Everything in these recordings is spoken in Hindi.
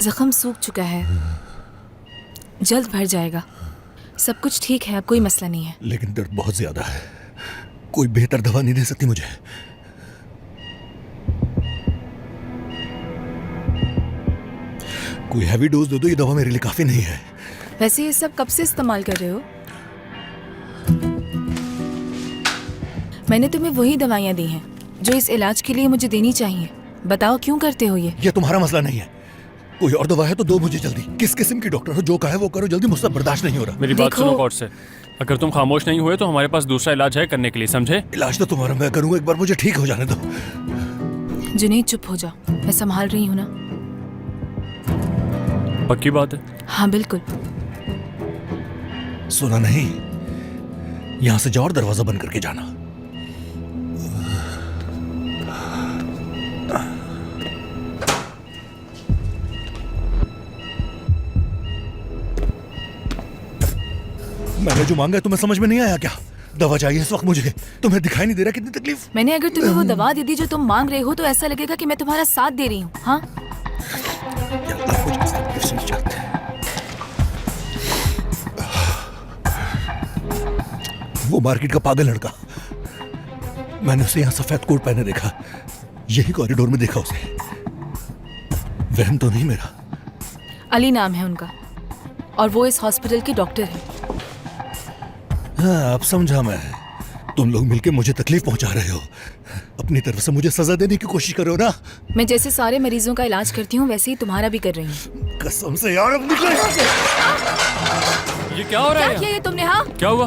जख्म सूख चुका है, जल्द भर जाएगा। सब कुछ ठीक है, अब कोई मसला नहीं है। लेकिन दर्द बहुत ज्यादा है। कोई बेहतर दवा नहीं दे सकती मुझे? कोई हैवी डोज दे दो, ये दवा मेरे लिए काफी नहीं है। वैसे ये सब कब से इस्तेमाल कर रहे हो? मैंने तुम्हें वही दवाइयाँ दी हैं जो इस इलाज के लिए मुझे देनी चाहिए। बताओ क्यों करते हो ये? तुम्हारा मसला नहीं है। कोई और दवा है तो दो मुझे जल्दी। किस किस्म की डॉक्टर हो, जो कहे वो करो जल्दी, मुझसे बर्दाश्त नहीं हो रहा। मेरी बात सुनो गौर से। अगर तुम खामोश नहीं हुए तो हमारे पास दूसरा इलाज है करने के लिए, समझे? इलाज तो तुम्हारा मैं करूंगा, एक बार मुझे ठीक हो जाने दो। जुनैद चुप हो जाओ, मैं संभाल रही हूँ ना। पक्की बात है? हाँ बिल्कुल। सुना नहीं, यहां से जाओ और दरवाजा बंद करके जाना। मैंने जो मांगा है तुम्हें समझ में नहीं आया क्या? दवा चाहिए इस वक्त मुझे। तुम्हें दिखाई नहीं दे रहा कितनी तकलीफ? मैंने अगर तुम्हें वो दवा दे दी जो तुम मांग रहे हो तो ऐसा लगेगा कि मैं तुम्हारा साथ दे रही हूँ। हाँ वो मार्केट का पागल लड़का, मैंने उसे यहाँ सफेद कोट पहने देखा, यही कॉरिडोर में देखा उसे। वहम तो नहीं मेरा? अली नाम है उनका और वो इस हॉस्पिटल के डॉक्टर हैं। हाँ, अब समझा मैं। तुम लोग मिलके मुझे तकलीफ पहुंचा रहे हो, अपनी तरफ से मुझे सजा देने की कोशिश करो ना। मैं जैसे सारे मरीजों का इलाज करती हूँ वैसे ही तुम्हारा भी कर रही हूँ। कसम से यार, अब निकले। ये क्या हो रहा है? क्या किया ये तुमने? हाँ क्या हुआ?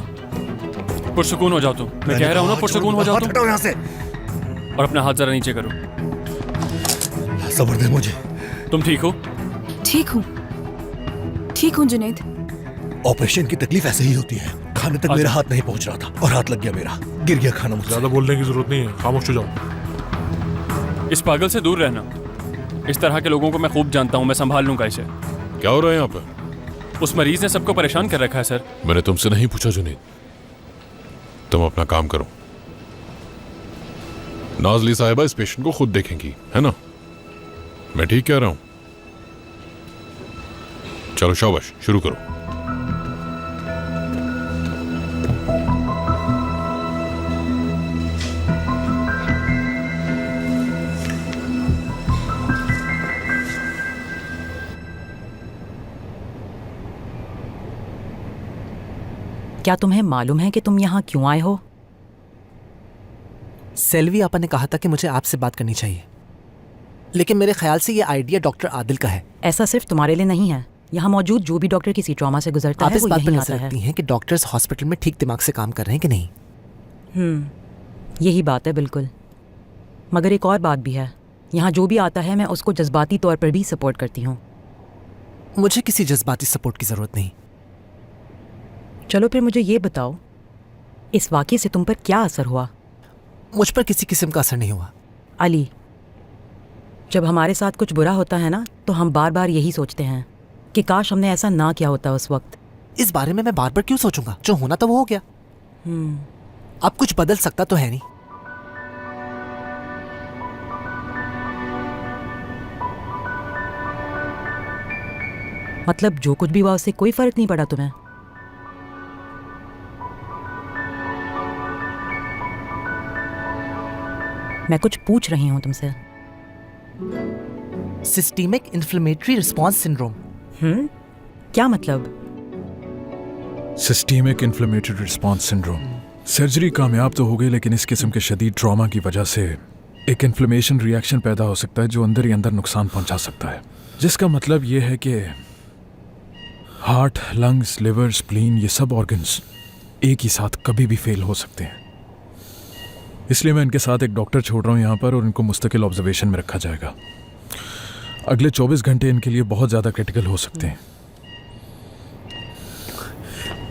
पुरसुकून हो जाओ तुम। मैं कह रहा हूँ ना, पुरसुकून हो जाओ तुम। हटो यहाँ से और अपना हाथ जरा नीचे करो। सब्र दे मुझे। तुम ठीक हो? ठीक हूँ, ठीक हूँ जुनैद। ऑपरेशन की तकलीफ ऐसे ही होती है। खाने तक मेरा हाथ नहीं पहुंच रहा था और हाथ लग गया मेरा, गिर गया खाना मुझसे। ज्यादा बोलने की जरूरत नहीं है, खामोश हो जाओ। इस पागल से दूर रहना। इस तरह के लोगों को मैं खूब जानता हूँ, मैं संभाल लूंगा इसे। क्या हो रहा है यहाँ पे? उस मरीज ने सबको परेशान कर रखा है सर। मैंने तुमसे नहीं पूछा जुनैद, तुम अपना काम करो। नाज़ली साहिबा इस पेशेंट को खुद देखेंगी, है ना? मैं ठीक कह रहा हूं? चलो शाबाश, शुरू करो। क्या तुम्हें मालूम है कि तुम यहाँ क्यों आए हो? सेल्वी आपा ने कहा था कि मुझे आपसे बात करनी चाहिए, लेकिन मेरे ख्याल से ये आइडिया डॉक्टर आदिल का है। ऐसा सिर्फ तुम्हारे लिए नहीं है, यहाँ मौजूद जो भी डॉक्टर किसी ट्रॉमा से गुजरता आप है इस वो बात पर यहीं नजर आता है। रखती हैं कि डॉक्टर्स हॉस्पिटल में ठीक दिमाग से काम कर रहे हैं कि नहीं? यही बात है बिल्कुल। मगर एक और बात भी है, यहाँ जो भी आता है मैं उसको जज्बाती तौर पर भी सपोर्ट करती हूँ। मुझे किसी जज्बाती सपोर्ट की जरूरत नहीं। चलो फिर मुझे ये बताओ, इस वाक़ये से तुम पर क्या असर हुआ? मुझ पर किसी किस्म का असर नहीं हुआ। अली, जब हमारे साथ कुछ बुरा होता है ना तो हम बार बार यही सोचते हैं कि काश हमने ऐसा ना किया होता उस वक्त। इस बारे में मैं बार बार क्यों सोचूंगा? जो होना था वो हो गया। अब कुछ बदल सकता तो है नहीं। मतलब जो कुछ भी हुआ उससे कोई फर्क नहीं पड़ा तुम्हें? मैं कुछ पूछ रही हूँ तुमसे। Systemic inflammatory response syndrome. क्या मतलब? Systemic inflammatory response syndrome. Surgery कामयाब तो हो गई, लेकिन इस किस्म के शदीद ट्रॉमा की वजह से एक इन्फ्लेमेशन रिएक्शन पैदा हो सकता है जो अंदर ही अंदर नुकसान पहुंचा सकता है। जिसका मतलब ये है कि हार्ट, लंग्स, लिवर, स्प्लीन, ये सब ऑर्गन्स एक ही साथ कभी भी फेल हो सकते हैं। इसलिए मैं इनके साथ एक डॉक्टर छोड़ रहा हूँ यहाँ पर और इनको मुस्तकिल ऑब्जर्वेशन में रखा जाएगा। अगले 24 घंटे इनके लिए बहुत ज़्यादा क्रिटिकल हो सकते हैं।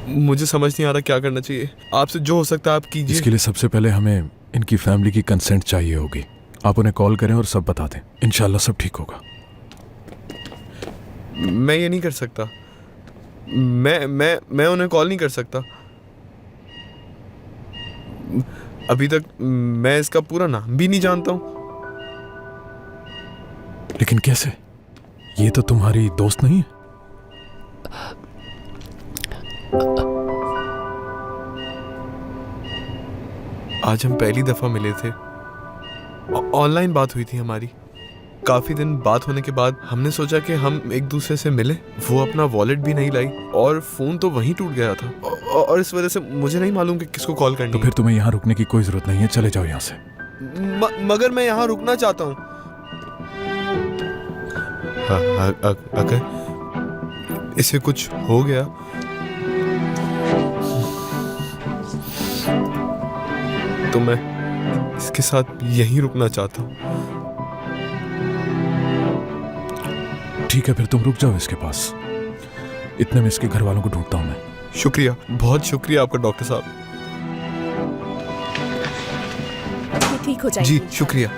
मुझे समझ नहीं आ रहा क्या करना चाहिए। आपसे जो हो सकता है आप कीजिए। इसके लिए सबसे पहले हमें इनकी फैमिली की कंसेंट चाहिए होगी। आप उन्हें कॉल करें और सब बता दें, इंशाल्लाह सब ठीक होगा। मैं ये नहीं कर सकता। मैं उन्हें कॉल नहीं कर सकता। अभी तक मैं इसका पूरा नाम भी नहीं जानता हूँ। लेकिन कैसे? ये तो तुम्हारी दोस्त नहीं है? आज हम पहली दफा मिले थे। ऑनलाइन बात हुई थी हमारी। काफी दिन बात होने के बाद हमने सोचा कि हम एक दूसरे से मिले। वो अपना वॉलेट भी नहीं लाई और फोन तो वहीं टूट गया था और इस वजह से मुझे नहीं मालूम कि किसको कॉल करनी तो फिर तुम्हें यहाँ रुकने की कोई जरूरत नहीं है, चले जाओ यहाँ से। मगर मैं यहाँ रुकना चाहता हूँ। अगर इसे कुछ हो गया तो मैं इसके साथ यहीं रुकना चाहता हूँ। ठीक है, फिर तुम रुक जाओ इसके पास। इतने में इसके घर वालों को ढूंढता हूँ मैं। शुक्रिया, बहुत शुक्रिया आपका डॉक्टर साहब। ठीक हो जाएगी। जी शुक्रिया।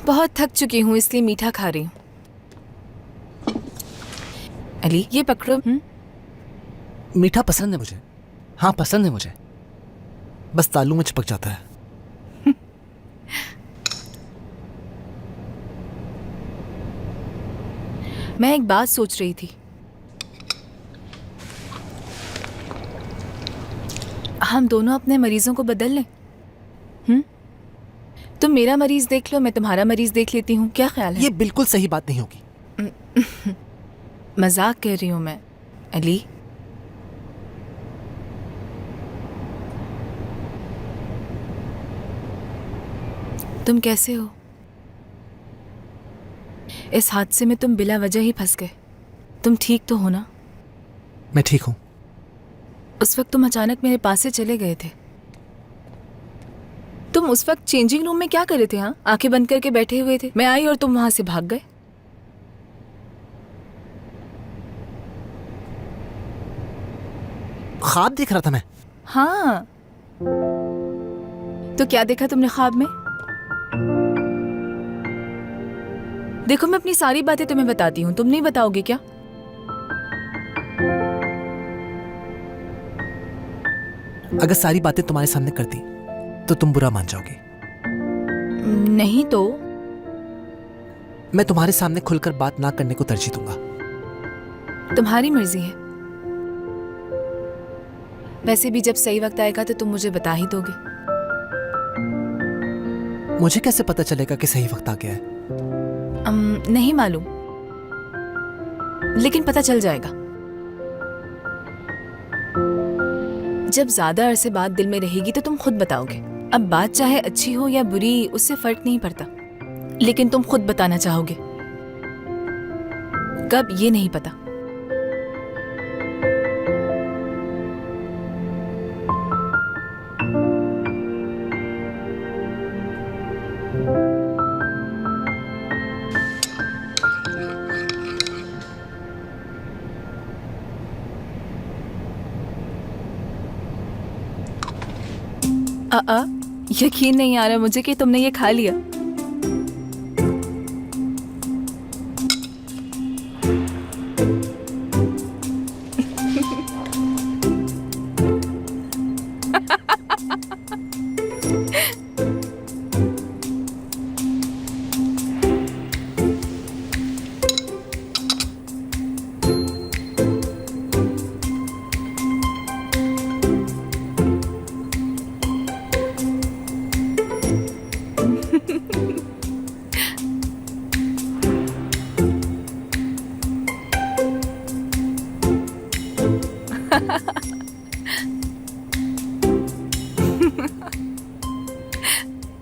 बहुत थक चुकी हूँ इसलिए मीठा खा रही हूँ। अली ये पकड़ो। मीठा पसंद है मुझे। हाँ पसंद है मुझे, बस तालू में चिपक जाता है। मैं एक बात सोच रही थी। हम दोनों अपने मरीजों को बदल लें। तुम मेरा मरीज देख लो, मैं तुम्हारा मरीज देख लेती हूँ। क्या ख्याल है? ये बिल्कुल सही बात नहीं होगी। मजाक कर रही हूँ मैं अली। तुम कैसे हो? इस हादसे में तुम बिला वजह ही फंस गए। तुम ठीक तो हो ना? मैं ठीक हूँ। उस वक्त तुम अचानक मेरे पास से चले गए थे। तुम उस वक्त चेंजिंग रूम में क्या कर रहे थे? हाँ, आंखें बंद करके बैठे हुए थे। मैं आई और तुम वहां से भाग गए। ख्वाब देख रहा था मैं। हाँ, तो क्या देखा तुमने ख्वाब में? देखो मैं अपनी सारी बातें तुम्हें बताती हूँ, तुम नहीं बताओगे क्या? अगर सारी बातें तुम्हारे सामने कर दी तो तुम बुरा मान जाओगे। नहीं तो मैं तुम्हारे सामने खुलकर बात ना करने को तरजीह दूंगा। तुम्हारी मर्जी है। वैसे भी जब सही वक्त आएगा तो तुम मुझे बता ही दोगे। मुझे कैसे पता चलेगा कि सही वक्त आ गया है? नहीं मालूम, लेकिन पता चल जाएगा। जब ज्यादा अरसे बात दिल में रहेगी तो तुम खुद बताओगे। अब बात चाहे अच्छी हो या बुरी उससे फर्क नहीं पड़ता, लेकिन तुम खुद बताना चाहोगे। कब ये नहीं पता। यकीन नहीं आ रहा मुझे कि तुमने ये खा लिया।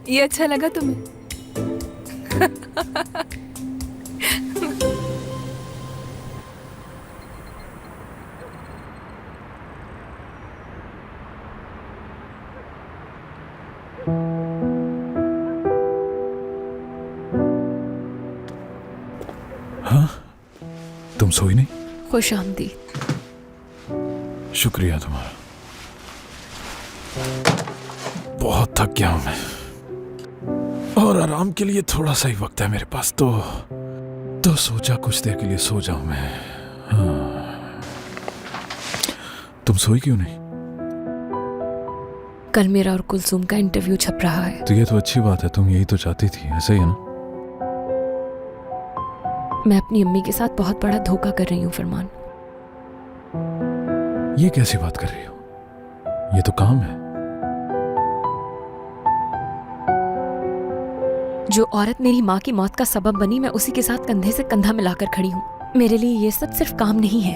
ये अच्छा लगा तुम्हें? हाँ, तुम सोई नहीं? खुश आमदीद। शुक्रिया तुम्हारा। बहुत थक गया हूं मैं। और आराम के लिए थोड़ा सा ही वक्त है मेरे पास, तो सोचा कुछ देर के लिए सो जाऊं मैं। हाँ। तुम सोई क्यों नहीं? कल मेरा और कुलसुम का इंटरव्यू छप रहा है। तो ये तो अच्छी बात है, तुम यही तो चाहती थी, ऐसा ही है ना? मैं अपनी अम्मी के साथ बहुत बड़ा धोखा कर रही हूँ फरमान। ये कैसी बात कर रही हो? ये तो काम है। जो औरत मेरी माँ की मौत का सबब बनी, मैं उसी के साथ कंधे से कंधा मिलाकर खड़ी हूँ। मेरे लिए ये सब सिर्फ काम नहीं है।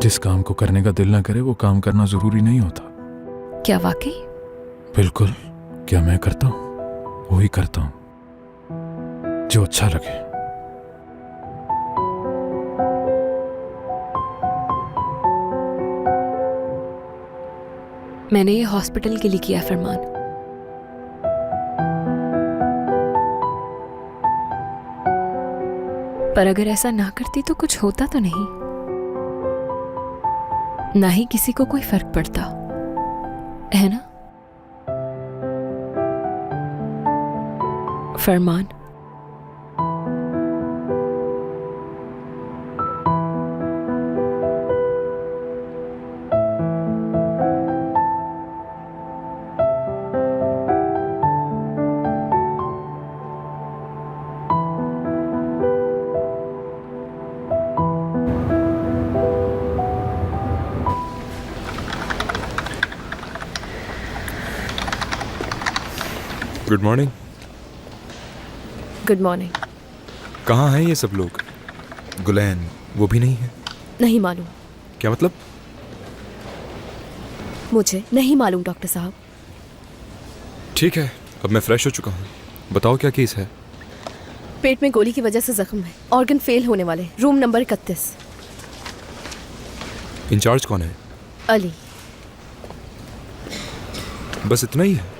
जिस काम को करने का दिल ना करे वो काम करना जरूरी नहीं होता। क्या वाकई? बिल्कुल। क्या मैं करता हूँ वही करता हूँ जो अच्छा लगे। मैंने ये हॉस्पिटल के लिए किया फरमान। पर अगर ऐसा ना करती तो कुछ होता तो नहीं, ना ही किसी को कोई फर्क पड़ता, है ना Farman? Good morning. Good morning. कहाँ हैं ये सब लोग? गुलैन वो भी नहीं है? नहीं मालूम। क्या मतलब? मुझे नहीं मालूम डॉक्टर साहब। ठीक है, अब मैं फ्रेश हो चुका हूँ। बताओ क्या केस है? पेट में गोली की वजह से जख्म है, ऑर्गन फेल होने वाले, रूम नंबर 31। इंचार्ज कौन है? अली। बस इतना ही है?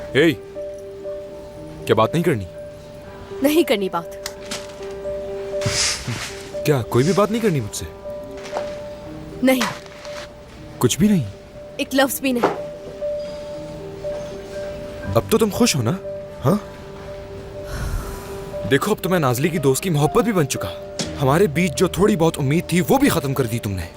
हे, क्या बात नहीं करनी? नहीं करनी बात। क्या कोई भी बात नहीं करनी मुझसे? नहीं, कुछ भी नहीं? एक लफ्ज भी नहीं। अब तो तुम खुश हो ना? हाँ, देखो अब तो मैं नाजली की दोस्त की मोहब्बत भी बन चुका। हमारे बीच जो थोड़ी बहुत उम्मीद थी वो भी खत्म कर दी तुमने।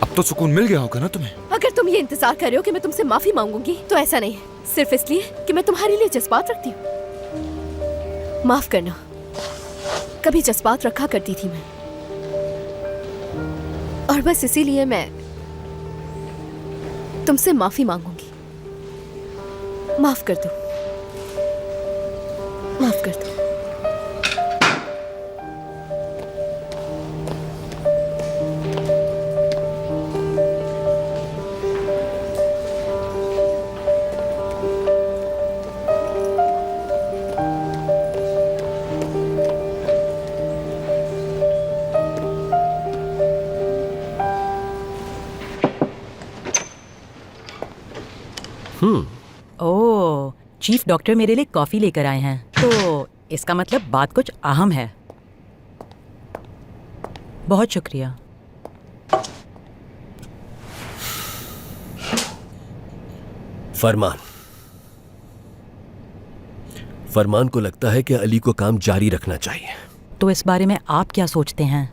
अब तो सुकून मिल गया होगा ना तुम्हें? अगर तुम ये इंतजार कर रहे हो कि मैं तुमसे माफी मांगूंगी तो ऐसा नहीं है, सिर्फ इसलिए कि मैं तुम्हारे लिए जज्बात रखती हूँ। माफ करना, कभी जज्बात रखा करती थी मैं, और बस इसीलिए मैं तुमसे माफी मांगूंगी। माफ कर दो, माफ कर दो। ओह, चीफ डॉक्टर मेरे लिए कॉफी लेकर आए हैं, तो इसका मतलब बात कुछ अहम है। बहुत शुक्रिया। फरमान को लगता है कि अली को काम जारी रखना चाहिए। तो इस बारे में आप क्या सोचते हैं?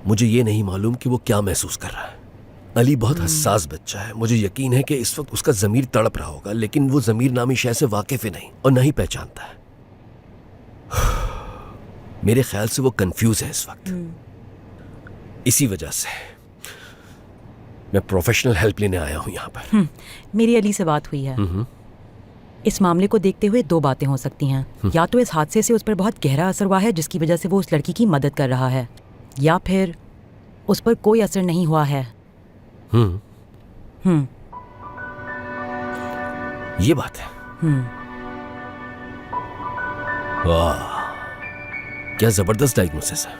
मुझे ये नहीं मालूम कि वो क्या महसूस कर रहा है। अली बहुत हसास बच्चा है। मुझे यकीन है कि इस वक्त उसका ज़मीर तड़प रहा होगा, लेकिन वो ज़मीर नामी शय से वाकिफ ही नहीं और नहीं पहचानता है। मेरे ख्याल से वो कंफ्यूज है इस वक्त। इसी वजह से मैं प्रोफेशनल हेल्प लेने आया हूं यहाँ पर। मेरी अली से बात हुई है। इस मामले को देखते हुए दो बातें हो सकती हैं। या तो इस हादसे से उस पर बहुत गहरा असर हुआ है जिसकी वजह से वो उस लड़की की मदद कर रहा है, या फिर उस पर कोई असर नहीं हुआ है। ये बात है। वाह, क्या जबरदस्त डायग्नोसिस है।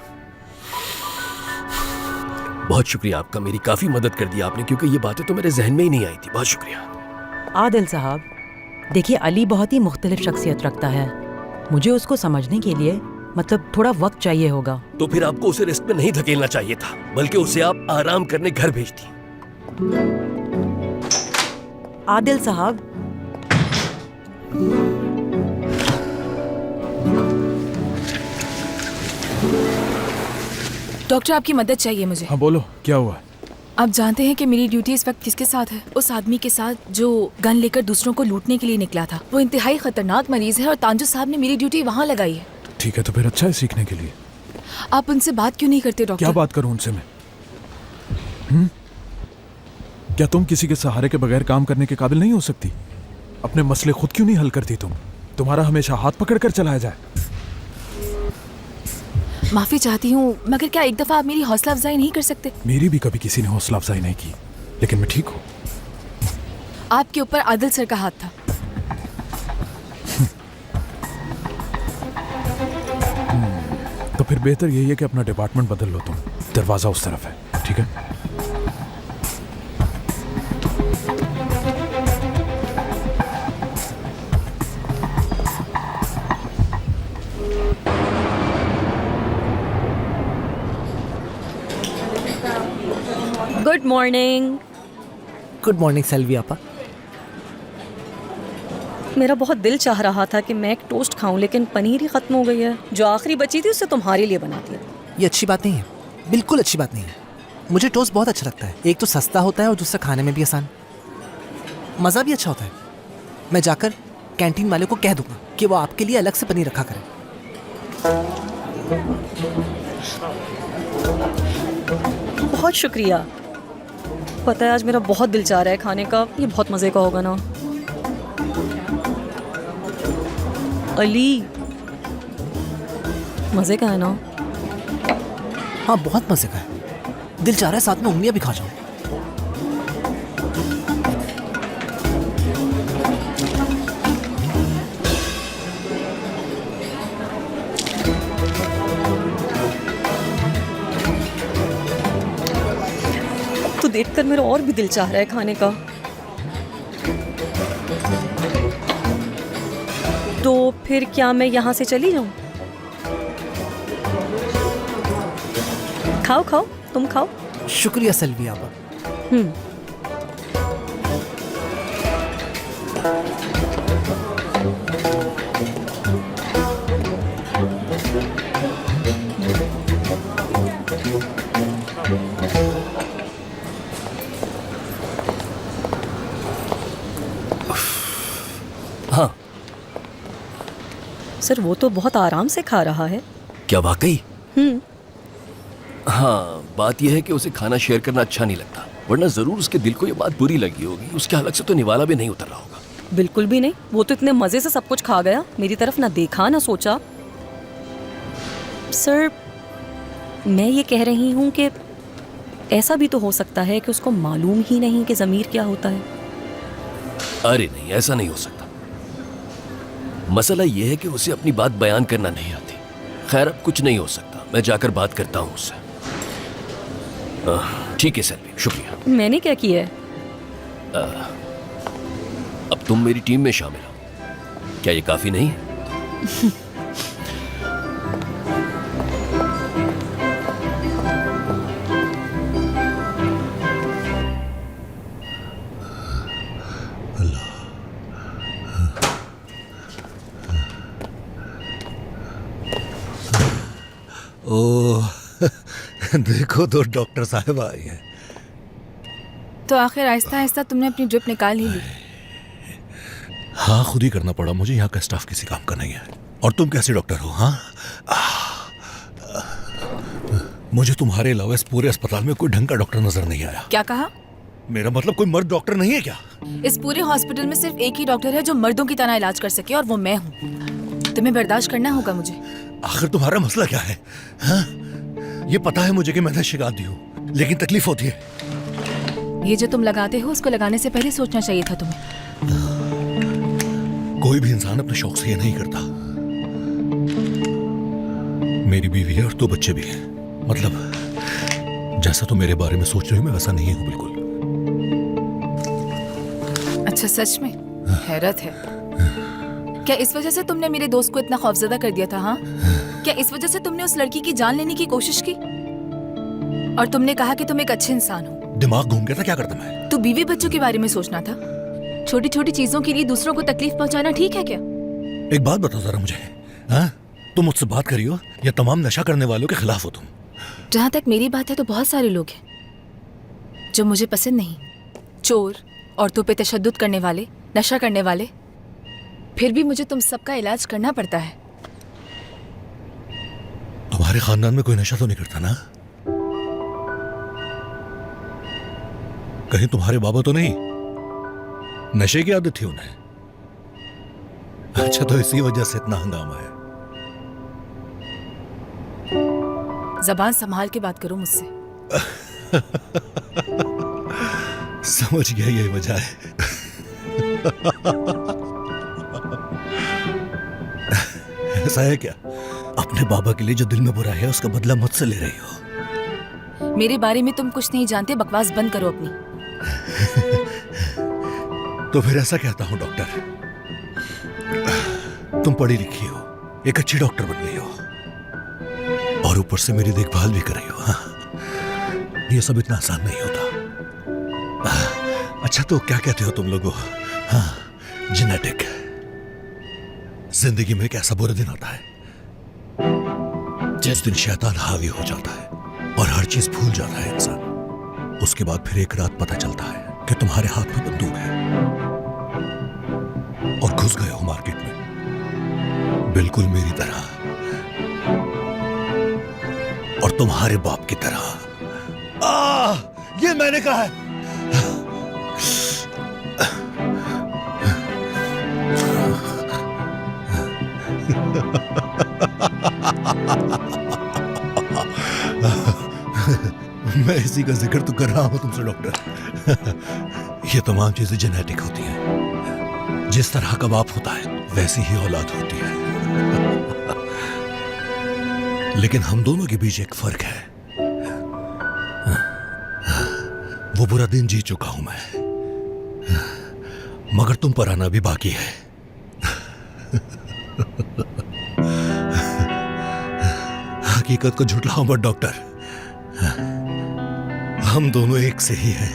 बहुत शुक्रिया आपका, मेरी काफी मदद कर दी आपने, क्योंकि ये बातें तो मेरे जहन में ही नहीं आई थी। बहुत शुक्रिया। आदिल साहब, देखिए अली बहुत ही मुख्तलिफ शख्सियत रखता है। मुझे उसको समझने के लिए मतलब थोड़ा वक्त चाहिए होगा। तो फिर आपको उसे रिस्क में नहीं धकेलना चाहिए था, बल्कि उसे आप आराम करने घर भेजती। आदिल साहब, डॉक्टर आपकी मदद चाहिए मुझे। हाँ बोलो, क्या हुआ? आप जानते हैं कि मेरी ड्यूटी इस वक्त किसके साथ है? उस आदमी के साथ जो गन लेकर दूसरों को लूटने के लिए निकला था। वो इंतहाई खतरनाक मरीज है और तांजू साहब ने मेरी ड्यूटी वहाँ लगाई है। ठीक है, तो फिर अच्छा है सीखने के लिए। आप उनसे बात क्यों नहीं करते डॉक्टर? क्या बात करूं उनसे मैं? क्या तुम किसी के सहारे के बगैर काम करने के काबिल नहीं हो सकती? अपने मसले खुद क्यों नहीं हल करती तुम? तुम्हारा हमेशा हाथ पकड़कर चलाया जाए। माफी चाहती हूँ, मगर क्या एक दफा आप मेरी हौसला अफजाई नहीं कर सकते? मेरी भी कभी किसी ने हौसला अफजाई नहीं की, लेकिन मैं ठीक हूँ। आपके ऊपर आदिल सर का हाथ था। तो फिर बेहतर यही है कि अपना डिपार्टमेंट बदल लो तुम। दरवाजा उस तरफ है, ठीक है? Good morning. Good morning Selvi आपा। मेरा बहुत दिल चाह रहा था कि मैं एक टोस्ट खाऊं, लेकिन पनीर ही खत्म हो गई है। जो आखिरी बची थी उससे तुम्हारे लिए बना दिया। ये अच्छी बात नहीं है, बिल्कुल अच्छी बात नहीं है। मुझे टोस्ट बहुत अच्छा लगता है। एक तो सस्ता होता है और दूसरा खाने में भी आसान, मज़ा भी अच्छा होता है। मैं जाकर कैंटीन वाले को कह दूंगा कि वो आपके लिए अलग से पनीर रखा करें। बहुत शुक्रिया। पता है आज मेरा बहुत दिल चाह रहा है खाने का। ये बहुत मज़े का होगा ना। अली, मज़े का है ना? हाँ बहुत मज़े का है। दिल चाह रहा है साथ में उंगलियां भी खा जाऊं। तो देखकर मेरा और भी दिल चाह रहा है खाने का। तो फिर क्या मैं यहाँ से चली जाऊँ? खाओ खाओ, तुम खाओ। शुक्रिया सेल्वी आपा। हाँ सर, वो तो बहुत आराम से खा रहा है। क्या वाकई? हाँ, बात यह है कि उसे खाना शेयर करना अच्छा नहीं लगता, वरना जरूर उसके दिल को यह बात बुरी लगी होगी। उसके हलक से तो निवाला भी नहीं उतर रहा होगा। बिल्कुल भी नहीं। वो तो इतने मजे से सब कुछ खा गया, मेरी तरफ ना देखा ना सोचा। सर, मैं ये कह रही हूँ कि ऐसा भी तो हो सकता है कि उसको मालूम ही नहीं कि ज़मीर क्या होता है। अरे नहीं, ऐसा नहीं हो सकता। मसला यह है कि उसे अपनी बात बयान करना नहीं आती। खैर, अब कुछ नहीं हो सकता, मैं जाकर बात करता हूँ उससे। ठीक है सेल्वी, शुक्रिया। मैंने क्या किया है? अब तुम मेरी टीम में शामिल हो, क्या ये काफी नहीं है? ओह देखो, तो डॉक्टर साहब आई है। तो आखिर आहिस्ता आहिस्ता तुमने अपनी ड्रिप निकाल ही ली। हाँ, खुद ही करना पड़ा मुझे। यहाँ का स्टाफ किसी काम का नहीं है। और तुम कैसे डॉक्टर हो? हाँ, मुझे तुम्हारे अलावा इस पूरे अस्पताल में कोई ढंग का डॉक्टर नजर नहीं आया। क्या कहा? मेरा मतलब कोई मर्द डॉक्टर नहीं है क्या? इस पूरे हॉस्पिटल में सिर्फ एक ही डॉक्टर है जो मर्दों की तरह इलाज कर सके, और वो मैं हूँ। तुम्हें बर्दाश्त करना होगा मुझे। आखिर तुम्हारा मसला क्या है? हाँ? ये पता है मुझे कि मैंने शिकायत दी हो, लेकिन तकलीफ होती है। ये जो तुम लगाते हो उसको लगाने से पहले सोचना चाहिए था तुम्हें। कोई भी इंसान अपने शौक से ये नहीं करता। मेरी बीवी है और 2 बच्चे भी हैं। मतलब जैसा तुम मेरे बारे में सोच रही हो मैं वैसा नहीं हूं बिल्कुल। अच्छा सच में हैरत है। क्या इस वजह से तुमने मेरे दोस्त को इतना खौफजदा कर दिया था? हाँ, क्या इस वजह से तुमने उस लड़की की जान लेने की कोशिश की? और तुमने कहा कि तुम एक अच्छे इंसान हो। दिमाग घूम गया था, क्या करता मैं? तो बीवी बच्चों के बारे में सोचना था। छोटी छोटी चीजों के लिए दूसरों को तकलीफ पहुंचाना ठीक है क्या? एक बात बताओ जरा मुझे, हाँ? तुम मुझसे बात करी हो या तमाम नशा करने वालों के खिलाफ हो तुम? जहां तक मेरी बात है तो बहुत सारे लोग हैं जो मुझे पसंद नहीं। चोर, औरतों पे तशद्दुद करने वाले, नशा करने वाले, फिर भी मुझे तुम सबका इलाज करना पड़ता है। तुम्हारे खानदान में कोई नशा तो नहीं करता ना? कहीं तुम्हारे बाबा तो नहीं? नशे की आदत थी उन्हें? अच्छा, तो इसी वजह से इतना हंगामा है। जबान संभाल के बात करो मुझसे। समझ गया, यही वजह है। ऐसा है क्या? अपने बाबा के लिए जो दिल में बुरा है उसका बदला मुझसे ले रही हो? मेरे बारे में तुम कुछ नहीं जानते, बकवास बंद करो अपनी। तो फिर ऐसा कहता हूं डॉक्टर, तुम पढ़ी लिखी हो, एक अच्छी डॉक्टर बन गई हो और ऊपर से मेरी देखभाल भी कर रही हो। हाँ, ये सब इतना आसान नहीं होता। अच्छा, तो क्या कहते हो तुम लोगों? हाँ, जेनेटिक। जिंदगी में एक ऐसा बुरा दिन आता है जिस दिन शैतान हावी हो जाता है और हर चीज भूल जाता है इंसान। उसके बाद फिर एक रात पता चलता है कि तुम्हारे हाथ में बंदूक है और घुस गए हो मार्केट में, बिल्कुल मेरी तरह और तुम्हारे बाप की तरह। ये मैंने कहा है। मैं इसी का जिक्र तो कर रहा हूं तुमसे डॉक्टर। ये तमाम चीजें जेनेटिक होती हैं। जिस तरह का बाप होता है वैसी ही औलाद होती है। लेकिन हम दोनों के बीच एक फर्क है। वो बुरा दिन जी चुका हूं मैं, मगर तुम पर आना भी बाकी है। हकीकत को झुठलाओ मत डॉक्टर, हम दोनों एक से ही हैं।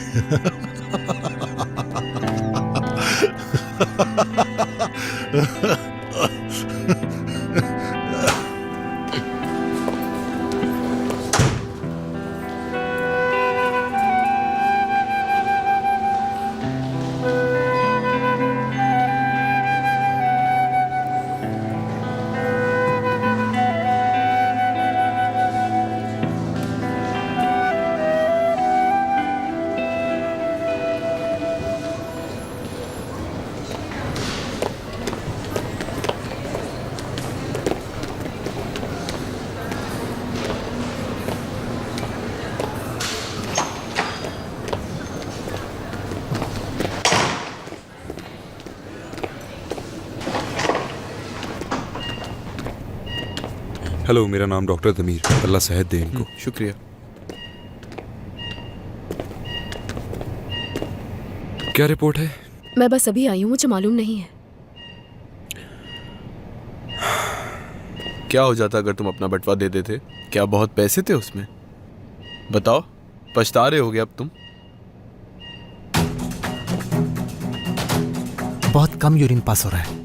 हेलो, मेरा नाम डॉक्टर तमीर। अल्लाह सेहत दे इनको। शुक्रिया। क्या रिपोर्ट है? मैं बस अभी आई हूँ, मुझे मालूम नहीं है। क्या हो जाता अगर तुम अपना बंटवा दे देते? क्या बहुत पैसे थे उसमें? बताओ, पछता रहे होगे अब तुम? बहुत कम यूरिन पास हो रहा है।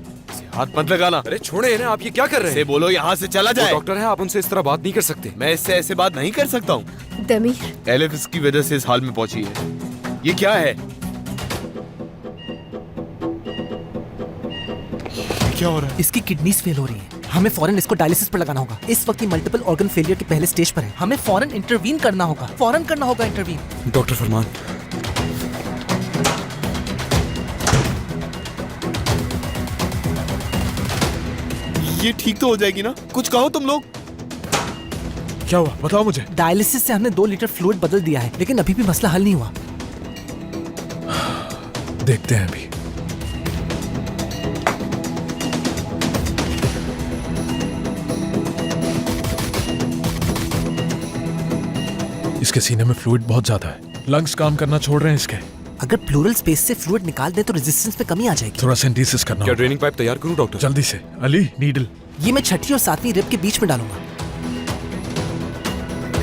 हाथ मत लगाना। अरे छोड़े ना, आप ये क्या कर रहे हैं? बोलो यहाँ से चला जाए। डॉक्टर है, आप उनसे इस तरह बात नहीं कर सकते। मैं इससे ऐसे बात नहीं कर सकता हूँ। तमीर, एलिफ इसकी वजह से इस हाल में पहुंची है। ये क्या है? क्या हो रहा है? इसकी किडनीज फेल हो रही है। हमें फौरन इसको डायलिसिस पर लगाना होगा। इस वक्त ये मल्टीपल ऑर्गन फेलियर के पहले स्टेज पर है। हमें फौरन इंटरवीन करना होगा। फौरन करना होगा इंटरवीन। डॉक्टर फरमान, ये ठीक तो हो जाएगी ना? कुछ कहो तुम लोग। क्या हुआ बताओ मुझे। डायलिसिस से हमने 2 लीटर फ्लूइड बदल दिया है, लेकिन अभी भी मसला हल नहीं हुआ। देखते हैं अभी। इसके सीने में फ्लूइड बहुत ज्यादा है, लंग्स काम करना छोड़ रहे हैं इसके। अगर प्लूरल स्पेस से फ्लूइड निकाल दे तो रेजिस्टेंस में कमी आ जाएगी। थोड़ा सेंटीसिस करना क्या होगा। ड्रेनिंग पाइप तैयार करूं डॉक्टर? जल्दी से। अली, नीडल। ये मैं छठी और सातवीं रिब के बीच में डालूंगा।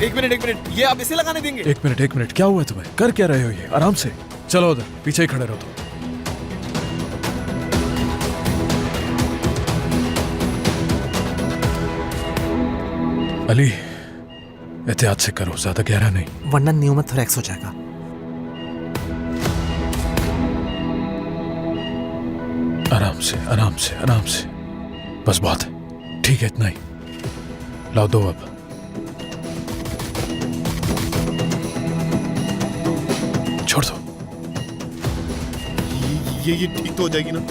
एक मिनट, ये आप इसे लगाने देंगे? एक मिनट, क्या हुआ है तुम्हें? कर क्या रहे हो ये? आराम से चलो, उधर पीछे ही खड़े रहो तुम। अली, एहतियात से करो, ज्यादा गहरा नहीं, वरना न्यूमोथोरैक्स हो जाएगा। आराम से। बस बहुत है, ठीक है, इतना ही। लाओ दो अब। छोड़ दो। ये ठीक तो हो जाएगी ना?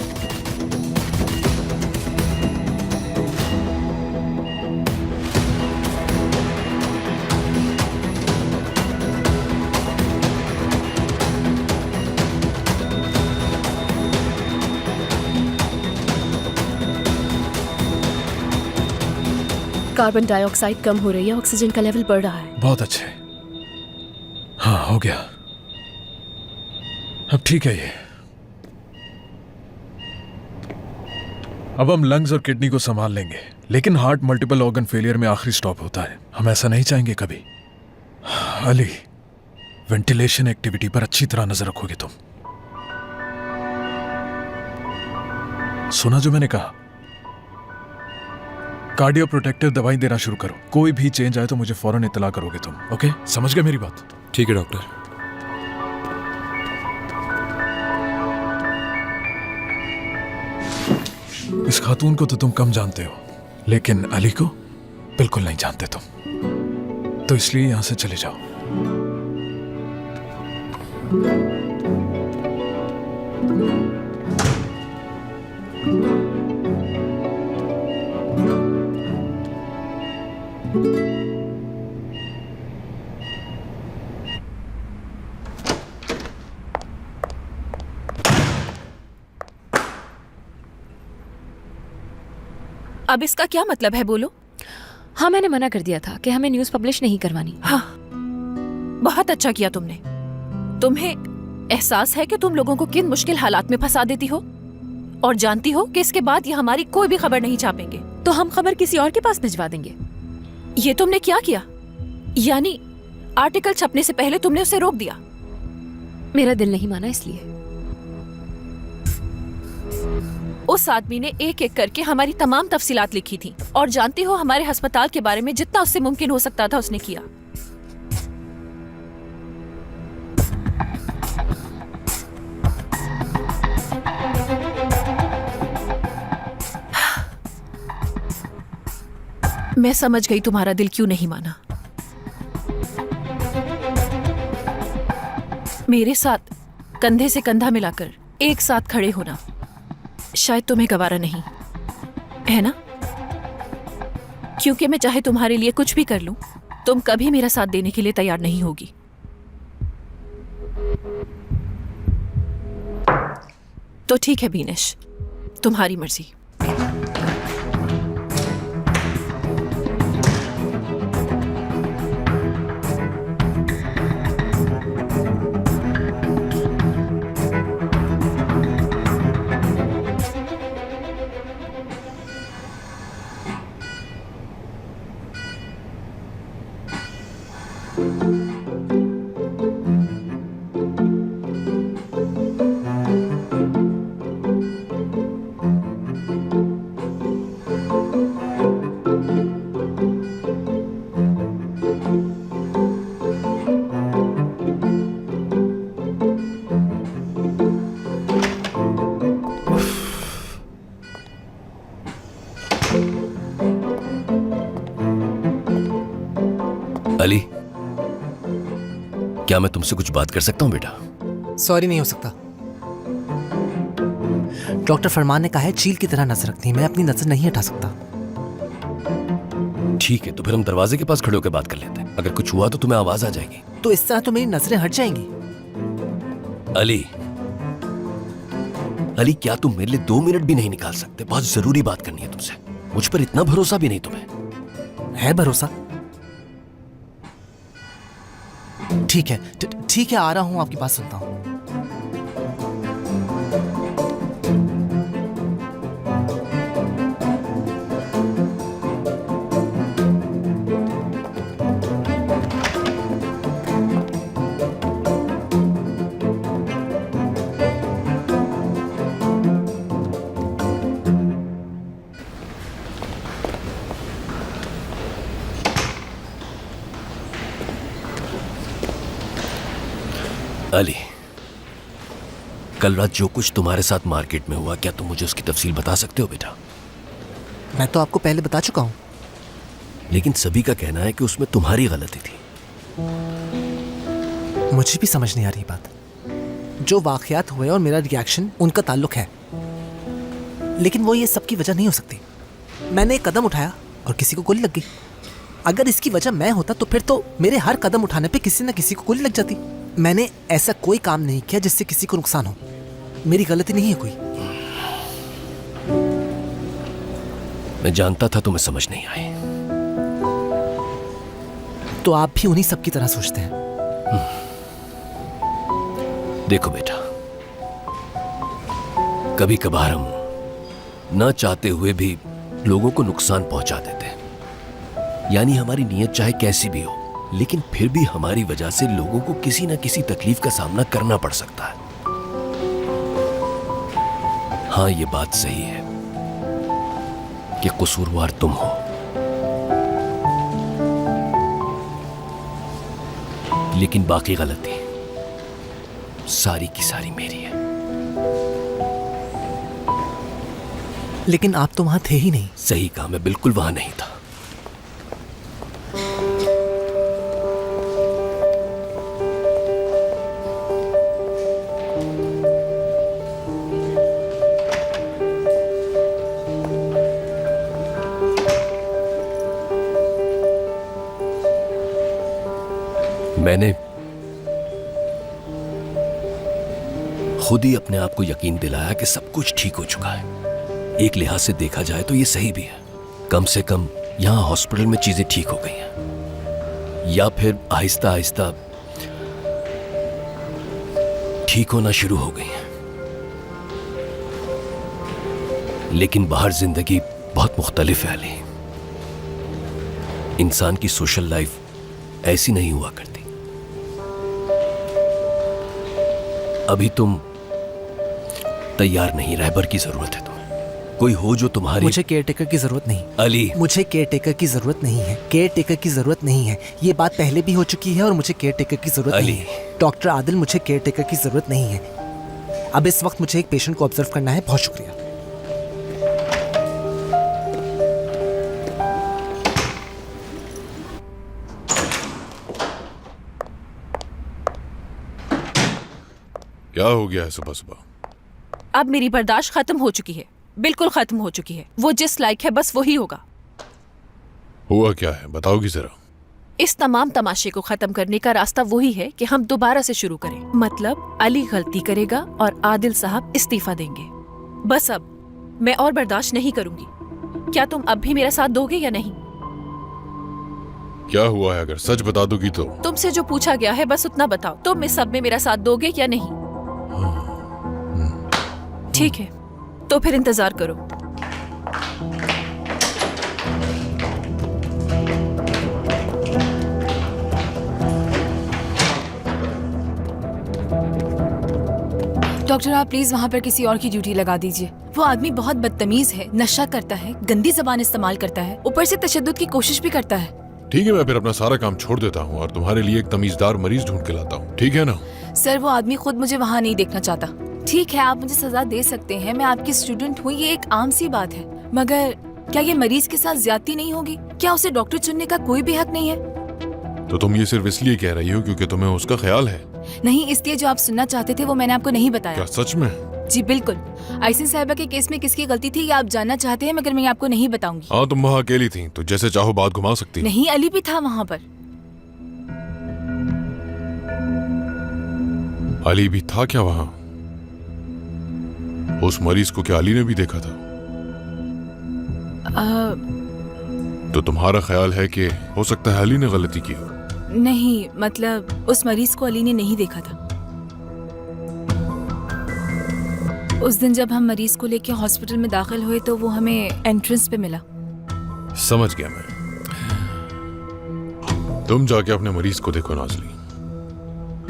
कार्बन डाइऑक्साइड कम हो रही है, ऑक्सीजन का लेवल बढ़ रहा है। बहुत अच्छे। हाँ, हो गया। अब ठीक है ये। अब हम लंग्स और किडनी को संभाल लेंगे, लेकिन हार्ट मल्टीपल ऑर्गन फेलियर में आखिरी स्टॉप होता है। हम ऐसा नहीं चाहेंगे कभी। अली, वेंटिलेशन एक्टिविटी पर अच्छी तरह नजर रखोगे तुम। सुना जो मैंने कहा? कार्डियो प्रोटेक्टिव दवाई देना शुरू करो। कोई भी चेंज आए तो मुझे फौरन इत्तला करोगे तुम। ओके, समझ गए मेरी बात? ठीक है डॉक्टर। इस खातून को तो तुम कम जानते हो, लेकिन अली को बिल्कुल नहीं जानते तुम, तो इसलिए यहां से चले जाओ। अब इसका क्या मतलब है, बोलो? हाँ, मैंने मना कर दिया था कि हमें न्यूज़ पब्लिश नहीं करवानी। हाँ, बहुत अच्छा किया तुमने। तुम्हें एहसास है कि तुम लोगों को किन मुश्किल हालात में फंसा देती हो, और जानती हो कि इसके बाद ये हमारी कोई भी खबर नहीं छापेंगे, तो हम खबर किसी और के पास भिजवा देंगे। ये तुमने क्या किया? यानी आर्टिकल छपने से पहले तुमने उसे रोक दिया। मेरा दिल नहीं माना इसलिए। उस आदमी ने एक एक करके हमारी तमाम तफसीलात लिखी थी, और जानती हो हमारे अस्पताल के बारे में जितना उससे मुमकिन हो सकता था उसने किया। मैं समझ गई तुम्हारा दिल क्यों नहीं माना। मेरे साथ कंधे से कंधा मिलाकर एक साथ खड़े होना शायद तुम्हें गवारा नहीं है ना? क्योंकि मैं चाहे तुम्हारे लिए कुछ भी कर लूं, तुम कभी मेरा साथ देने के लिए तैयार नहीं होगी। तो ठीक है बीनेश, तुम्हारी मर्जी। अली, क्या मैं तुमसे कुछ बात कर सकता हूं बेटा? सॉरी, नहीं हो सकता। डॉक्टर फरमान ने कहा है चील की तरह नजर रखनी है, मैं अपनी नजर नहीं हटा सकता। ठीक है, तो फिर हम दरवाजे के पास खड़े होकर बात कर लेते हैं। अगर कुछ हुआ तो तुम्हें आवाज आ जाएगी। तो इस तरह तो मेरी नजरें हट जाएंगी। अली, अली, क्या तुम मेरे लिए 2 मिनट भी नहीं निकाल सकते? बहुत जरूरी बात करनी है तुमसे। मुझ पर इतना भरोसा भी नहीं तुम्हें? है भरोसा। ठीक है, ठीक है, आ रहा हूँ, आपकी बात सुनता हूँ। अली, कल रात जो कुछ तुम्हारे साथ मार्केट में हुआ, क्या तुम मुझे उसकी तफसील बता सकते हो बेटा? मैं तो आपको पहले बता चुका हूँ। लेकिन सभी का कहना है कि उसमें तुम्हारी गलती थी। मुझे भी समझ नहीं आ रही बात। जो वाकयात हुए और मेरा रिएक्शन, उनका ताल्लुक है, लेकिन वो ये सबकी वजह नहीं हो सकती। मैंने एक कदम उठाया और किसी को गोली लग गई। अगर इसकी वजह मैं होता तो फिर तो मेरे हर कदम उठाने पे किसी न किसी को गोली लग जाती। मैंने ऐसा कोई काम नहीं किया जिससे किसी को नुकसान हो। मेरी गलती नहीं है कोई। मैं जानता था तुम्हें समझ नहीं आई। तो आप भी उन्हीं सब की तरह सोचते हैं? देखो बेटा, कभी कभार हम ना चाहते हुए भी लोगों को नुकसान पहुंचा देते हैं। यानी हमारी नीयत चाहे कैसी भी हो, लेकिन फिर भी हमारी वजह से लोगों को किसी न किसी तकलीफ का सामना करना पड़ सकता है। हाँ, ये बात सही है कि कसूरवार तुम हो, लेकिन बाकी गलती सारी की सारी मेरी है। लेकिन आप तो वहां थे ही नहीं। सही कहा, मैं बिल्कुल वहां नहीं था। मैंने खुद ही अपने आप को यकीन दिलाया कि सब कुछ ठीक हो चुका है। एक लिहाज से देखा जाए तो ये सही भी है। कम से कम यहां हॉस्पिटल में चीजें ठीक हो गई हैं, या फिर आहिस्ता आहिस्ता ठीक होना शुरू हो गई हैं। लेकिन बाहर जिंदगी बहुत मुख्तलिफ है अली। इंसान की सोशल लाइफ ऐसी नहीं हुआ करती। अभी तुम तैयार नहीं, रहबर की जरूरत है तुम्हें। कोई हो जो तुम्हारी। मुझे केयरटेकर की जरूरत नहीं अली, मुझे केयरटेकर की जरूरत नहीं है। केयरटेकर की जरूरत नहीं है। ये बात पहले भी हो चुकी है और मुझे केयरटेकर की जरूरत नहीं है। डॉक्टर आदिल, मुझे केयरटेकर की जरूरत नहीं है। अब इस वक्त मुझे एक पेशेंट को ऑब्जर्व करना है। बहुत शुक्रिया। क्या हो गया है सुबह सुबह? अब मेरी बर्दाश्त खत्म हो चुकी है, बिल्कुल खत्म हो चुकी है। वो जिस लायक है बस वही होगा। हुआ क्या है, बताओगी जरा। इस तमाम तमाशे को खत्म करने का रास्ता वही है कि हम दोबारा से शुरू करें। मतलब अली गलती करेगा और आदिल साहब इस्तीफा देंगे। बस अब मैं और बर्दाश्त नहीं करूंगी। क्या तुम अब भी मेरा साथ दोगे या नहीं? क्या हुआ है, अगर सच बता दोगी तो। तुमसे जो पूछा गया है बस उतना बताओ। तुम इस सब में मेरा साथ दोगे या नहीं? ठीक है, तो फिर इंतजार करो। डॉक्टर, आप प्लीज वहाँ पर किसी और की ड्यूटी लगा दीजिए। वो आदमी बहुत बदतमीज है, नशा करता है, गंदी जबान इस्तेमाल करता है, ऊपर से तशद्दुद की कोशिश भी करता है। ठीक है, मैं फिर अपना सारा काम छोड़ देता हूँ और तुम्हारे लिए एक तमीजदार मरीज ढूंढ के लाता हूँ, ठीक है ना? सर, वो आदमी खुद मुझे वहाँ नहीं देखना चाहता। ठीक है, आप मुझे सजा दे सकते हैं, मैं आपकी स्टूडेंट हूँ, ये एक आम सी बात है। मगर क्या ये मरीज के साथ ज्यादती नहीं होगी? क्या उसे डॉक्टर चुनने का कोई भी हक नहीं है? तो तुम ये सिर्फ इसलिए कह रही हो क्योंकि तुम्हें उसका ख्याल है? नहीं, इसलिए जो आप सुनना चाहते थे वो मैंने आपको नहीं बताया। क्या सच में? जी बिल्कुल। आइसिन साहिबा के केस में किसकी गलती थी ये आप जानना चाहते हैं, मगर मैं आपको नहीं बताऊंगी। हाँ, तुम वहाँ अकेली थी तो जैसे चाहो बात घुमा सकती। नहीं, अली भी था वहाँ पर। अली भी था क्या वहाँ? उस मरीज को क्या अली ने भी देखा था? तो तुम्हारा ख्याल है कि हो सकता है अली ने गलती की हो? नहीं, मतलब उस मरीज को अली ने नहीं देखा था। उस दिन जब हम मरीज को लेकर हॉस्पिटल में दाखिल हुए तो वो हमें एंट्रेंस पे मिला। समझ गया मैं। तुम जाके अपने मरीज को देखो नाजली।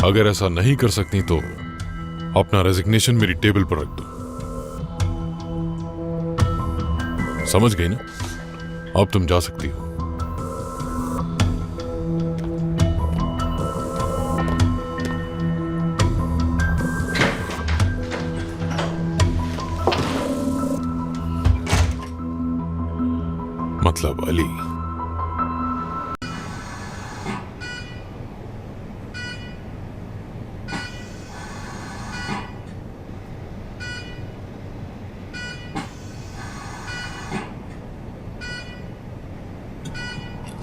अगर ऐसा नहीं कर सकती तो अपना रेजिग्नेशन मेरी टेबल पर रख दो। समझ गई ना? अब तुम जा सकती हो। मतलब अली।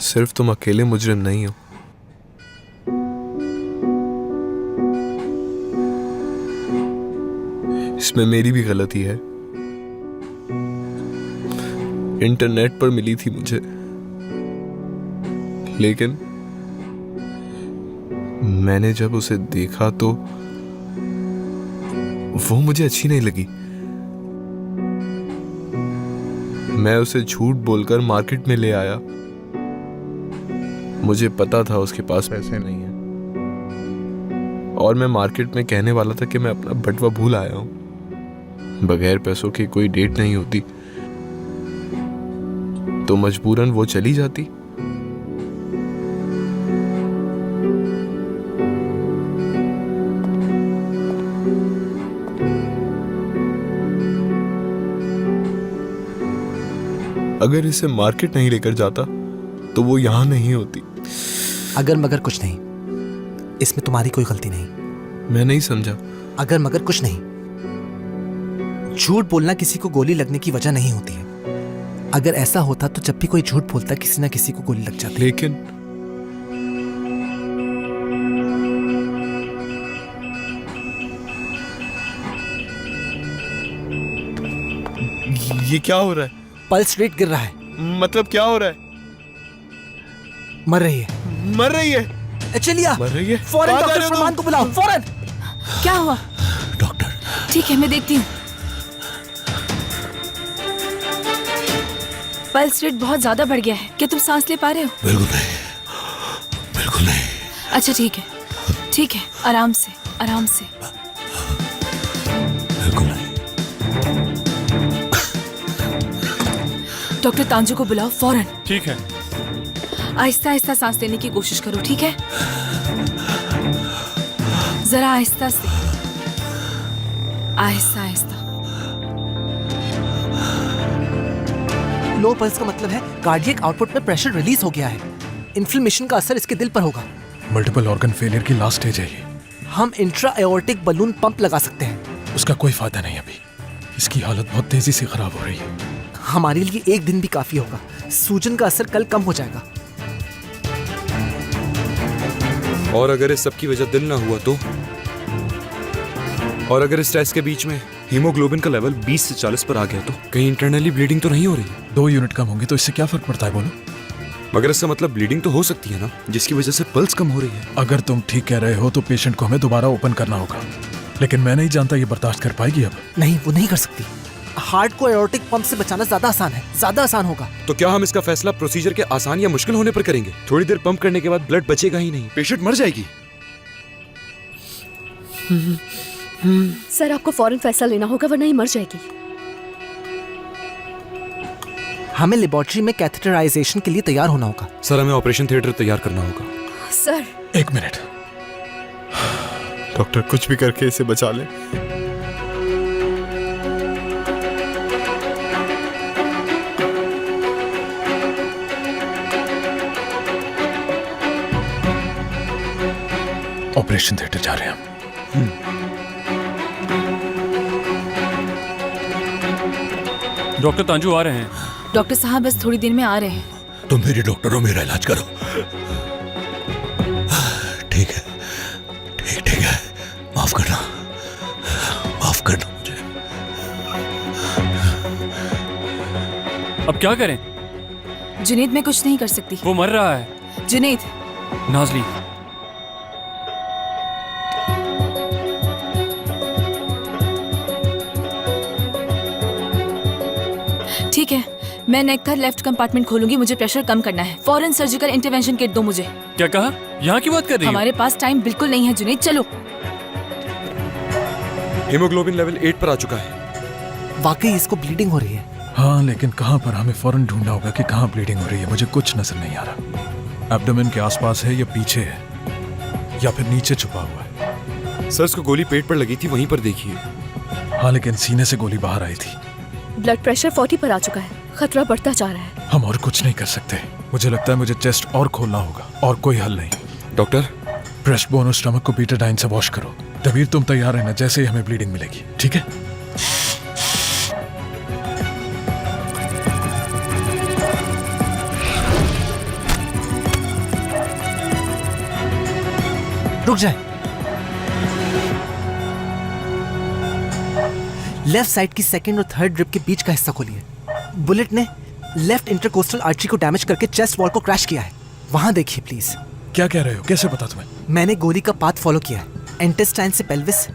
सिर्फ तुम अकेले मुजरिम नहीं हो। इसमें मेरी भी गलती है। इंटरनेट पर मिली थी मुझे, लेकिन मैंने जब उसे देखा तो वो मुझे अच्छी नहीं लगी। मैं उसे झूठ बोलकर मार्केट में ले आया। मुझे पता था उसके पास पैसे नहीं हैं, और मैं मार्केट में कहने वाला था कि मैं अपना बटवा भूल आया हूं। बगैर पैसों की कोई डेट नहीं होती, तो मजबूरन वो चली जाती। अगर इसे मार्केट नहीं लेकर जाता तो वो यहां नहीं होती। अगर मगर कुछ नहीं, इसमें तुम्हारी कोई गलती नहीं। मैं नहीं समझा। अगर मगर कुछ नहीं, झूठ बोलना किसी को गोली लगने की वजह नहीं होती है। अगर ऐसा होता तो जब भी कोई झूठ बोलता किसी ना किसी को गोली लग जाती। लेकिन ये क्या हो रहा है? पल्स रेट गिर रहा है। मतलब क्या हो रहा है? मर रही है। मर रही है? चलिए, मर रही है। फौरन डॉक्टर फरमान को बुलाओ, फौरन। क्या हुआ? डॉक्टर। ठीक है, मैं देखती हूँ। पल्स रेट बहुत ज्यादा बढ़ गया है। क्या तुम सांस ले पा रहे हो? बिल्कुल नहीं, बिल्कुल नहीं। अच्छा ठीक है, ठीक है, आराम से, आराम से। बिल्कुल नहीं। डॉक्टर तांजू को बुलाओ फौरन। ठीक है। आहिस्ता आहिस्ता सांस लेने की कोशिश करो, ठीक है? जरा आहिस्ता से, आहिस्ता आहिस्ता। लो पल्स का मतलब है कार्डियक आउटपुट में प्रेशर रिलीज हो गया है। इन्फ्लेमेशन का असर इसके दिल पर होगा। मल्टीपल ऑर्गन फेलियर की लास्ट स्टेज है ये। हम इंट्रा एओर्टिक बलून पंप लगा सकते हैं। उसका कोई फायदा नहीं अभी। इसकी हालत बहुत तेजी से खराब हो रही है। हमारे लिए एक दिन भी काफी होगा। सूजन का असर कल कम हो जाएगा। और अगर इस सब की वजह दिल ना हुआ तो? और अगर इस टेस्ट के बीच में हीमोग्लोबिन का लेवल 20 से 40 पर आ गया तो? कहीं इंटरनली ब्लीडिंग तो नहीं हो रही? 2 यूनिट कम होंगे तो इससे क्या फर्क पड़ता है बोलो? मगर इसका मतलब ब्लीडिंग तो हो सकती है ना, जिसकी वजह से पल्स कम हो रही है। अगर तुम ठीक कह रहे हो तो पेशेंट को हमें दोबारा ओपन करना होगा, लेकिन मैं नहीं जानता ये बर्दाश्त कर पाएगी अब। नहीं, वो नहीं कर सकती। हार्ट को एओर्टिक पंप से बचाना ज्यादा आसान है, ज्यादा आसान होगा। तो क्या हम इसका फैसला प्रोसीजर के आसान या मुश्किल होने पर करेंगे? थोड़ी देर पंप करने के बाद ब्लड बचेगा ही नहीं, पेशेंट मर जाएगी। सर आपको फौरन फैसला लेना होगा वरना ही मर जाएगी। हमें लेबोरेटरी में कैथेटराइजेशन के लिए तैयार होना होगा। सर हमें ऑपरेशन थिएटर तैयार करना होगा। Sir 1 minute. डॉक्टर कुछ भी करके इसे बचा ले। ऑपरेशन थिएटर जा रहे हैं हम। डॉक्टर तांजू आ रहे हैं। डॉक्टर साहब बस थोड़ी देर में आ रहे हैं। तुम मेरे डॉक्टर हो, मेरा इलाज करो। ठीक है, ठीक है। माफ करना, माफ करना मुझे। अब क्या करें? जुनेद, मैं कुछ नहीं कर सकती। वो मर रहा है। जुनेद, नाजली, ठीक है, मैं नेक का लेफ्ट कंपार्टमेंट खोलूंगी। मुझे प्रेशर कम करना है। फौरन सर्जिकल इंटरवेंशन किट दो मुझे। क्या कहा? यहाँ की बात कर रही हो? हमारे पास टाइम बिल्कुल नहीं है जुनैद, चलो। हीमोग्लोबिन लेवल 8 पर आ चुका है। वाकई इसको ब्लीडिंग हो रही है। हाँ, लेकिन कहाँ पर? हमें फौरन ढूंढना होगा कि कहाँ ब्लीडिंग हो रही है। मुझे कुछ नजर नहीं आ रहा। एब्डोमेन के आसपास है या पीछे है या फिर नीचे छुपा हुआ है? सर, उसको गोली पेट पर लगी थी, वहीं पर देखिए। हाँ, लेकिन सीने से गोली बाहर आई थी। ब्लड प्रेशर 40 पर आ चुका है। खतरा बढ़ता जा रहा है। हम और कुछ नहीं कर सकते। मुझे लगता है मुझे चेस्ट और खोलना होगा और कोई हल नहीं। डॉक्टर, ब्रेस्ट बोन और स्टमक को बीटाडाइन से वॉश करो। दबीर, तुम तैयार रहना जैसे ही हमें ब्लीडिंग मिलेगी, ठीक है? रुक जाए। लेफ्ट साइड की सेकंड और थर्ड रिब के बीच का हिस्सा खोलिए। बुलेट ने लेफ्ट इंटरकोस्टल आर्टरी को डैमेज करके चेस्ट वॉल को क्रैश किया है। वहां देखिए प्लीज। क्या कह रहे हो? कैसे पता तुम्हें? मैंने गोली का पाथ फॉलो किया है। इंटेस्टाइन से पेल्विस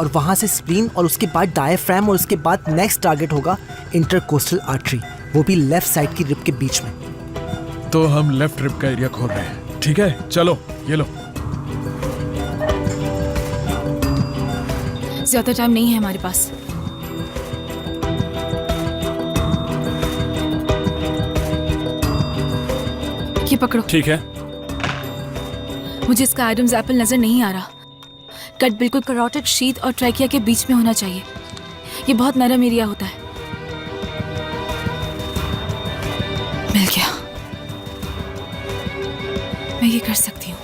और वहां से स्प्लीन और उसके बाद डायफ्राम और उसके बाद नेक्स्ट टारगेट होगा इंटरकोस्टल आर्टरी, वो भी लेफ्ट साइड की रिब के बीच में। तो हम लेफ्ट रिब का एरिया खोल रहे हैं, ठीक है? चलो, ये लो। ज्यादा टाइम नहीं है हमारे पास। ये पकड़ो। ठीक है। मुझे इसका एडम्स एप्पल नजर नहीं आ रहा। कट बिल्कुल कैरोटिड शीथ और ट्रैकिया के बीच में होना चाहिए। ये बहुत नरम एरिया होता है। मिल गया। मैं ये कर सकती हूँ।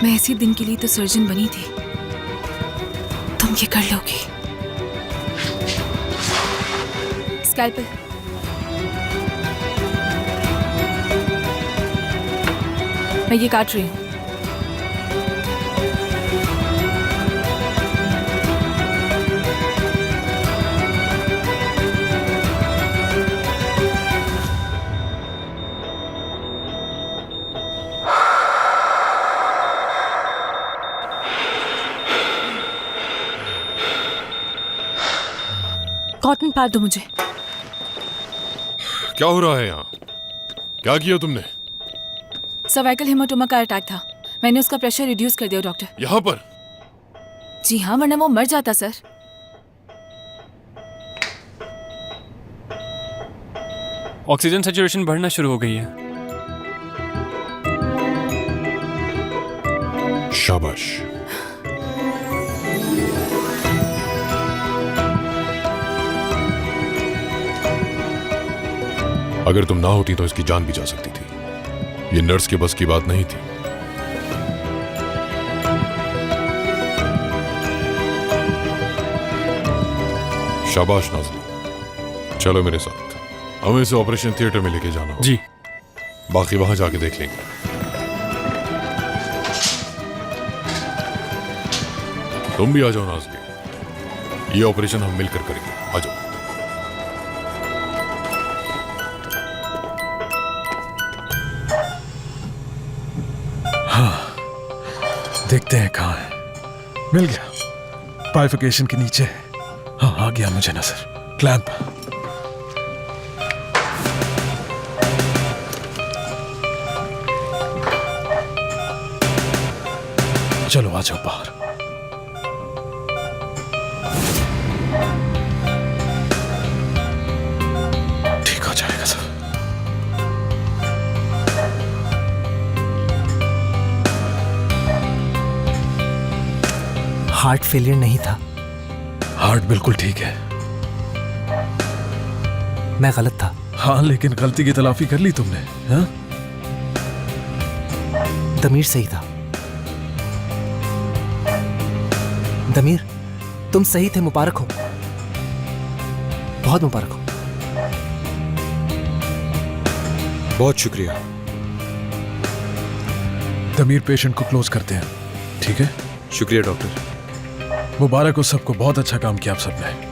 मैं इसी दिन के लिए तो सर्जन बनी थी। तुम ये कर लोगी। स्कैल्पेल। मैं ये काट रही हूँ। कॉटन पैड दो मुझे। क्या हो रहा है यहाँ? क्या किया तुमने? सर्वाइकल हेमाटोमा का अटैक था। मैंने उसका प्रेशर रिड्यूस कर दिया डॉक्टर। यहाँ पर? जी हाँ, वरना वो मर जाता सर। ऑक्सीजन सैचुरेशन बढ़ना शुरू हो गई है। शाबाश। अगर तुम ना होती तो इसकी जान भी जा सकती थी। ये नर्स के बस की बात नहीं थी। शाबाश नाज़ली। चलो मेरे साथ, हमें इसे ऑपरेशन थिएटर में लेके जाना होगा। जी। बाकी वहां जाके देख लेंगे। तुम भी आ जाओ नाज़ली। ये ऑपरेशन हम मिलकर करेंगे। आ जाओ। देखते हैं कहाँ है। मिल गया। बाइफिकेशन के नीचे है। हाँ, आ गया मुझे नजर। क्लैंप। चलो आ जाओ बाहर। ठीक हो जाएगा सब। हार्ट फेलियर नहीं था। हार्ट बिल्कुल ठीक है। मैं गलत था। हाँ, लेकिन गलती की तलाफी कर ली तुमने। हाँ? दमीर सही था। दमीर, तुम सही थे। मुबारक हो, बहुत मुबारक हो। बहुत शुक्रिया। दमीर, पेशेंट को क्लोज करते हैं, ठीक है? शुक्रिया डॉक्टर। मुबारक हो सबको। बहुत अच्छा काम किया आप सबने।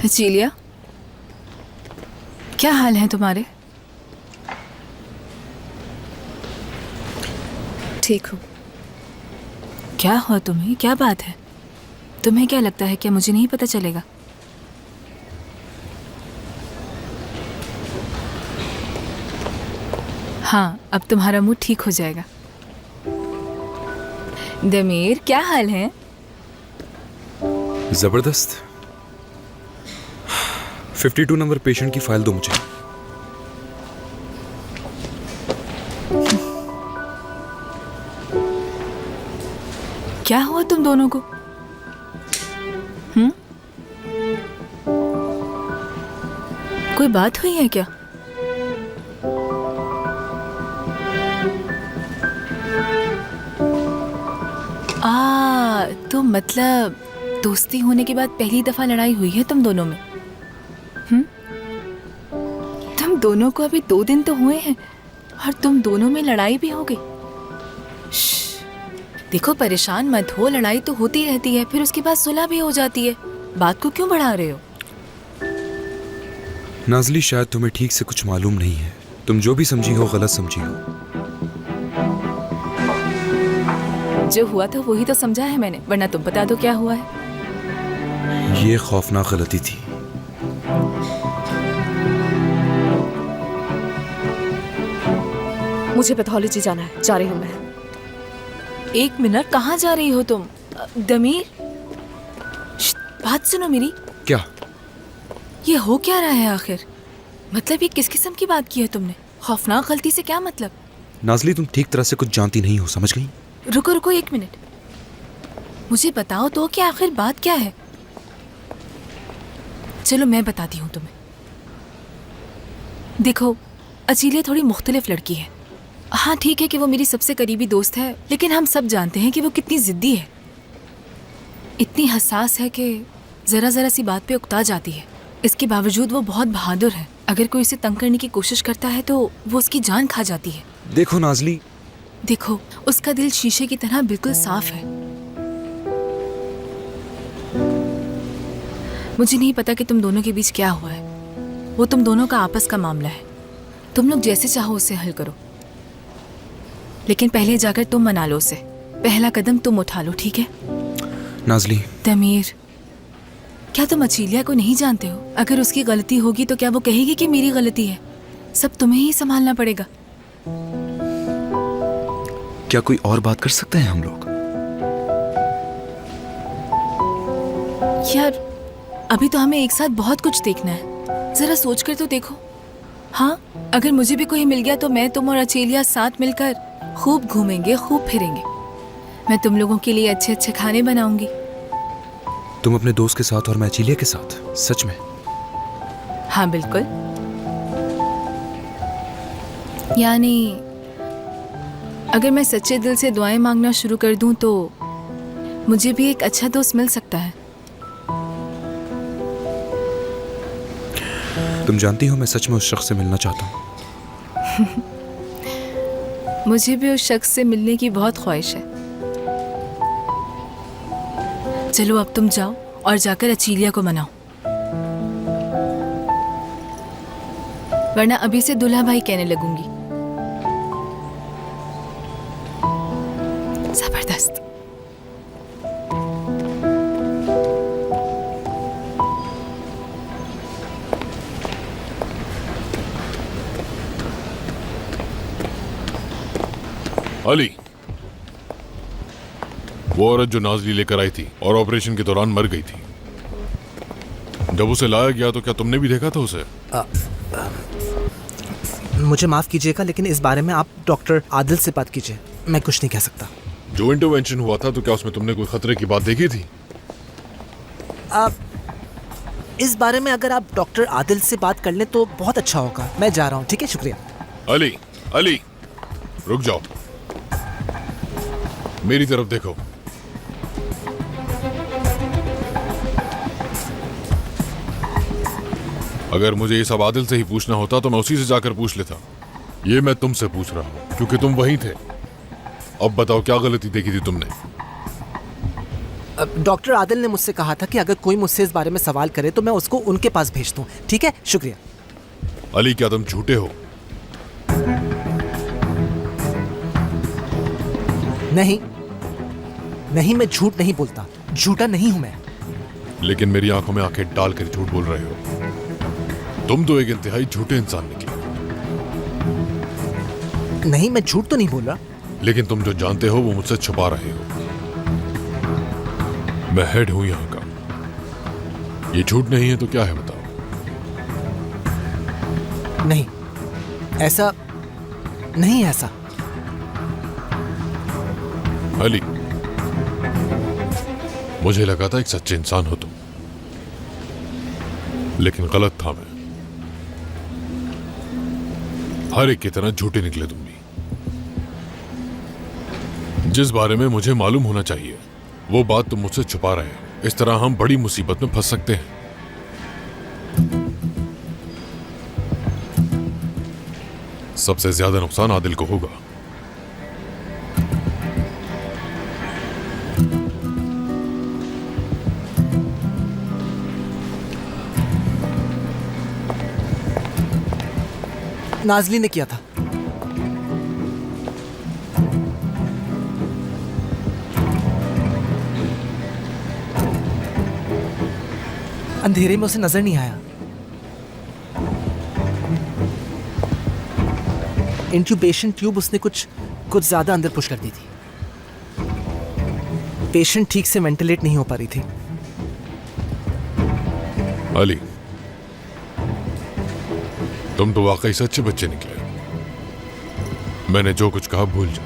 चीलिया, क्या हाल है तुम्हारे? ठीक हो? क्या हुआ तुम्हें? क्या बात है? तुम्हें क्या लगता है क्या मुझे नहीं पता चलेगा? हाँ, अब तुम्हारा मूड ठीक हो जाएगा। दमीर, क्या हाल है? जबरदस्त। 52 नंबर पेशेंट की फाइल दो मुझे। क्या हुआ तुम दोनों को? कोई बात हुई है क्या? तो मतलब दोस्ती होने के बाद पहली दफा लड़ाई हुई है तुम दोनों में? तुम दोनों को अभी 2 दिन तो हुए हैं और तुम दोनों में लड़ाई भी हो गई। देखो, परेशान मत हो, लड़ाई तो होती रहती है, फिर उसके बाद सुलह भी हो जाती है। बात को क्यों बढ़ा रहे हो? नाजली, शायद तुम्हें ठीक से कुछ मालूम नहीं है। तुम जो भी समझी हो गलत समझी हो। जो हुआ था वही तो समझा है मैंने, वरना तुम बता दो क्या हुआ है। ये खौफनाक गलती थी। मुझे पैथोलॉजी जाना है, जा रही हूँ मैं। 1 मिनट, कहाँ जा रही हो तुम? दमीर, बात सुनो मेरी। क्या? ये हो क्या रहा है आखिर? मतलब ये किस किस्म की बात की है तुमने? खौफनाक गलती से क्या मतलब? नाजली, तुम ठीक तरह से कुछ जानती नहीं हो, समझ गई? रुको रुको 1 मिनट, मुझे बताओ तो कि आखिर बात क्या है। चलो मैं बताती हूँ तुम्हें। देखो, अचीलिया थोड़ी मुख्तलिफ लड़की है। हाँ ठीक है कि वो मेरी सबसे करीबी दोस्त है, लेकिन हम सब जानते हैं कि वो कितनी जिद्दी है, इतनी हसास है कि जरा जरा सी बात पे उकता जाती है। इसके बावजूद वो बहुत बहादुर है। अगर कोई उसे तंग करने की कोशिश करता है तो वो उसकी जान खा जाती है। देखो नाजली, देखो, उसका दिल शीशे की तरह बिल्कुल साफ है। मुझे नहीं पता कि तुम दोनों के बीच क्या हुआ है, वो तुम दोनों का आपस का मामला है। तुम लोग जैसे चाहो उसे हल करो, लेकिन पहले जाकर तुम मना लो उसे। पहला कदम तुम उठा लो, ठीक है? नाजली। तमीर, क्या तुम अचीलिया को नहीं जानते हो? अगर उसकी गलती होगी तो क्या वो कहेगी कि मेरी गलती है? सब तुम्हें ही संभालना पड़ेगा। क्या कोई और बात कर सकते हैं हम लोग? यार, अभी तो हमें एक साथ बहुत कुछ देखना है, जरा सोच कर तो देखो। हाँ, अगर मुझे भी कोई मिल गया तो मैं, तुम और अचेलिया साथ मिलकर खूब घूमेंगे, खूब फिरेंगे। मैं तुम लोगों के लिए अच्छे अच्छे खाने बनाऊंगी। तुम अपने दोस्त के साथ और मैं अचीलिया के साथ? सच में? हाँ बिल्कुल। यानी अगर मैं सच्चे दिल से दुआएं मांगना शुरू कर दूं तो मुझे भी एक अच्छा दोस्त मिल सकता है। तुम जानती हो मैं सच में उस शख्स से मिलना चाहता हूँ। मुझे भी उस शख्स से मिलने की बहुत ख्वाहिश है। चलो अब तुम जाओ और जाकर अचीलिया को मनाओ, वरना अभी से दुल्हा भाई कहने लगूंगी। जबरदस्त। अली, वो औरत जो नाजली लेकर आई थी और ऑपरेशन के दौरान मर गई थी, जब उसे लाया गया तो क्या तुमने भी देखा था उसे? मुझे माफ कीजिएगा, लेकिन इस बारे में आप डॉक्टर आदिल से बात कीजिए, मैं कुछ नहीं कह सकता। जो इंटरवेंशन हुआ था तो क्या उसमें तुमने कोई खतरे की बात देखी थी? इस बारे में अगर आप डॉक्टर आदिल से बात कर लें तो बहुत अच्छा होगा। मैं जा रहा हूँ, ठीक है? शुक्रिया। अली, अली, रुक जाओ, मेरी तरफ देखो। अगर मुझे ये सब आदिल से ही पूछना होता तो मैं उसी से जाकर पूछ लेता। ये मैं तुमसे पूछ रहा हूं क्योंकि तुम वहीं थे। अब बताओ क्या गलती देखी थी तुमने? डॉक्टर आदिल ने मुझसे कहा था कि अगर कोई मुझसे इस बारे में सवाल करे तो मैं उसको उनके पास भेज दूं। ठीक है, शुक्रिया। अली, क्या तुम झूठे हो? नहीं नहीं, मैं झूठ नहीं बोलता, झूठा नहीं हूं मैं। लेकिन मेरी आंखों में आंखें डालकर झूठ बोल रहे हो। तुम तो एक इंतहाई झूठे इंसान निकले। नहीं, मैं झूठ तो नहीं बोल रहा। लेकिन तुम जो जानते हो वो मुझसे छुपा रहे हो। मैं हेड हूं यहां का। ये झूठ नहीं है तो क्या है बताओ? नहीं, ऐसा नहीं है ऐसा। अली, मुझे लगा था एक सच्चे इंसान हो तुम, लेकिन गलत था मैं। हर एक की तरह झूठे निकले तुम भी। जिस बारे में मुझे मालूम होना चाहिए वो बात तुम मुझसे छुपा रहे हो। इस तरह हम बड़ी मुसीबत में फंस सकते हैं। सबसे ज्यादा नुकसान आदिल को होगा। नाजली ने किया था। अंधेरे में उसे नजर नहीं आया। इंट्यूबेशन ट्यूब उसने कुछ ज्यादा अंदर पुश कर दी थी। पेशेंट ठीक से वेंटिलेट नहीं हो पा रही थी। अली, तुम तो वाकई सच्चे बच्चे निकले। मैंने जो कुछ कहा भूल जाओ।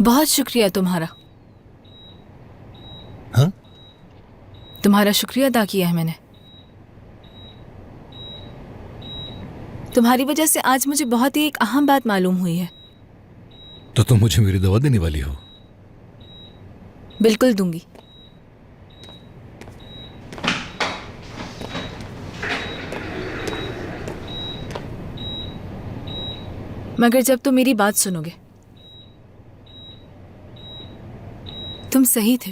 बहुत शुक्रिया तुम्हारा। हाँ? तुम्हारा शुक्रिया अदा किया है मैंने। तुम्हारी वजह से आज मुझे बहुत ही एक अहम बात मालूम हुई है। तो तुम मुझे मेरी दवा देने वाली हो? बिल्कुल दूंगी। मगर जब तुम मेरी बात सुनोगे। तुम सही थे।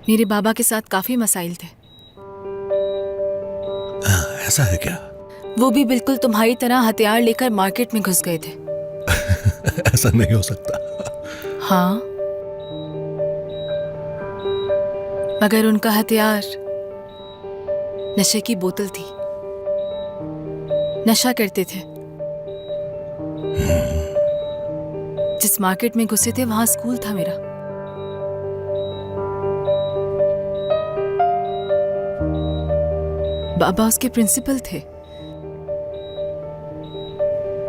मेरे बाबा के साथ काफी मसाइल थे। ऐसा है क्या? वो भी बिल्कुल तुम्हारी तरह हथियार लेकर मार्केट में घुस गए थे। ऐसा नहीं हो सकता। हाँ, मगर उनका हथियार नशे की बोतल थी। नशा करते थे। जिस मार्केट में घुसे थे वहां स्कूल था मेरा। बाबा उसके प्रिंसिपल थे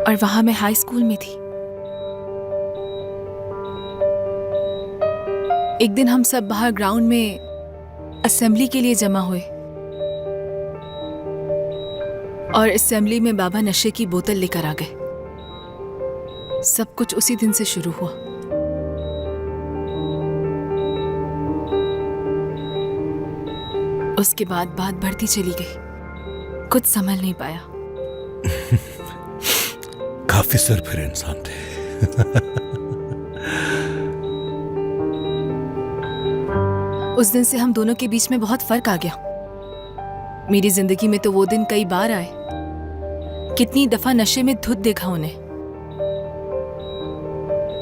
और वहां मैं हाई स्कूल में थी। एक दिन हम सब बाहर ग्राउंड में असेंबली के लिए जमा हुए और असेंबली में बाबा नशे की बोतल लेकर आ गए। सब कुछ उसी दिन से शुरू हुआ। उसके बाद बात बढ़ती चली गई। कुछ संभल नहीं पाया। काफी सरफिर इंसान थे। उस दिन से हम दोनों के बीच में बहुत फर्क आ गया। मेरी जिंदगी में तो वो दिन कई बार आए। कितनी दफा नशे में धुत देखा उन्हें।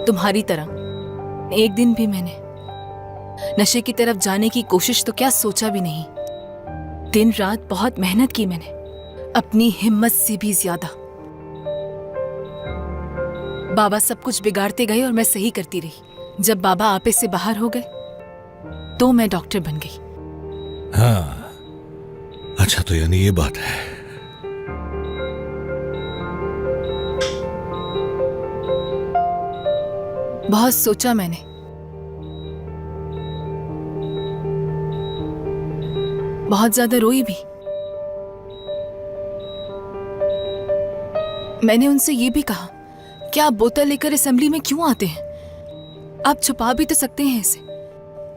तुम्हारी तरह एक दिन भी मैंने नशे की तरफ जाने की कोशिश तो क्या सोचा भी नहीं। दिन रात बहुत मेहनत की मैंने, अपनी हिम्मत से भी ज्यादा। बाबा सब कुछ बिगाड़ते गए और मैं सही करती रही, जब बाबा आपे से बाहर हो गए तो मैं डॉक्टर बन गई। हाँ, अच्छा तो यानी ये बात है। बहुत सोचा मैंने, बहुत ज्यादा रोई भी। मैंने उनसे ये भी कहा कि आप बोतल लेकर असेंबली में क्यों आते हैं? आप छुपा भी तो सकते हैं इसे।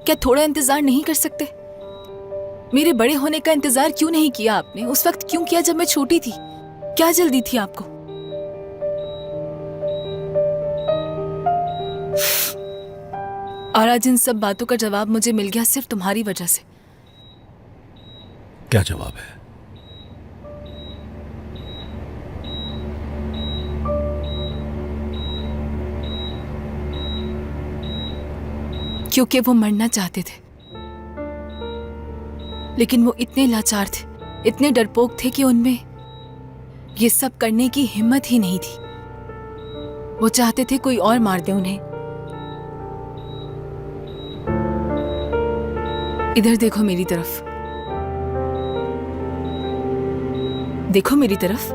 क्या थोड़ा इंतजार नहीं कर सकते? मेरे बड़े होने का इंतजार क्यों नहीं किया आपने? उस वक्त क्यों किया जब मैं छोटी थी? क्या जल्दी थी आपको? और आज इन सब बातों का जवाब मुझे मिल गया सिर्फ तुम्हारी वजह से। क्या जवाब है? क्योंकि वो मरना चाहते थे, लेकिन वो इतने लाचार थे, इतने डरपोक थे कि उनमें ये सब करने की हिम्मत ही नहीं थी। वो चाहते थे कोई और मार दे उन्हें। इधर देखो मेरी तरफ, देखो मेरी तरफ।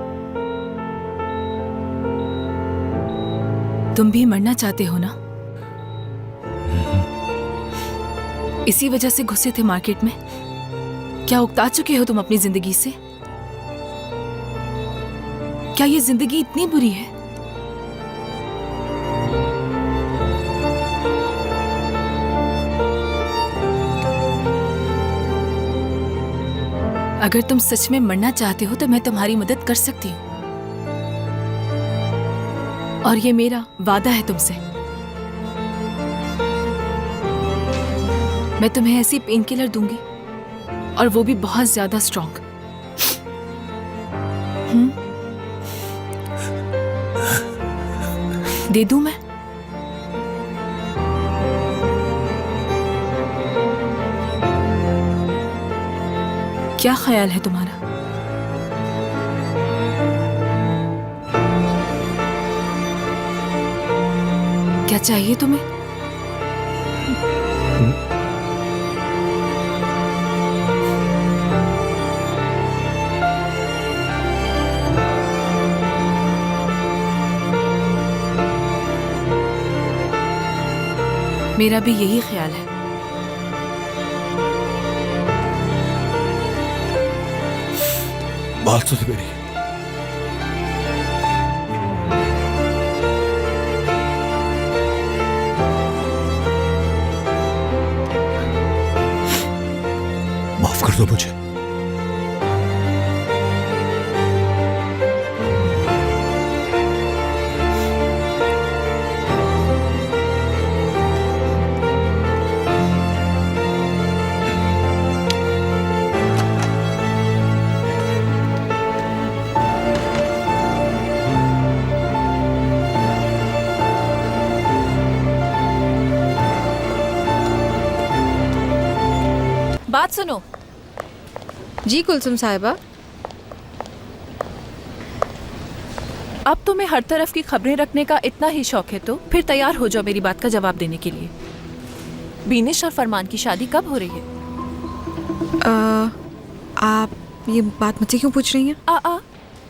तुम भी मरना चाहते हो ना? इसी वजह से घुसे थे मार्केट में? क्या उकता चुके हो तुम अपनी जिंदगी से? क्या ये जिंदगी इतनी बुरी है? अगर तुम सच में मरना चाहते हो तो मैं तुम्हारी मदद कर सकती हूँ, और ये मेरा वादा है तुमसे। मैं तुम्हें ऐसी पेन किलर दूंगी, और वो भी बहुत ज्यादा स्ट्रॉन्ग। दे दूं मैं? क्या ख्याल है तुम्हारा? क्या चाहिए तुम्हें? मेरा भी यही ख्याल है। बात सुन मेरी। माफ कर दो मुझे। बात सुनो। जी कुलसुम साहिबा। अब तुम्हें हर तरफ की खबरें रखने का इतना ही शौक है तो फिर तैयार हो जाओ मेरी बात का जवाब देने के लिए। बीनिश और फरमान की शादी कब हो रही है? आप ये बात मुझसे क्यों पूछ रही हैं?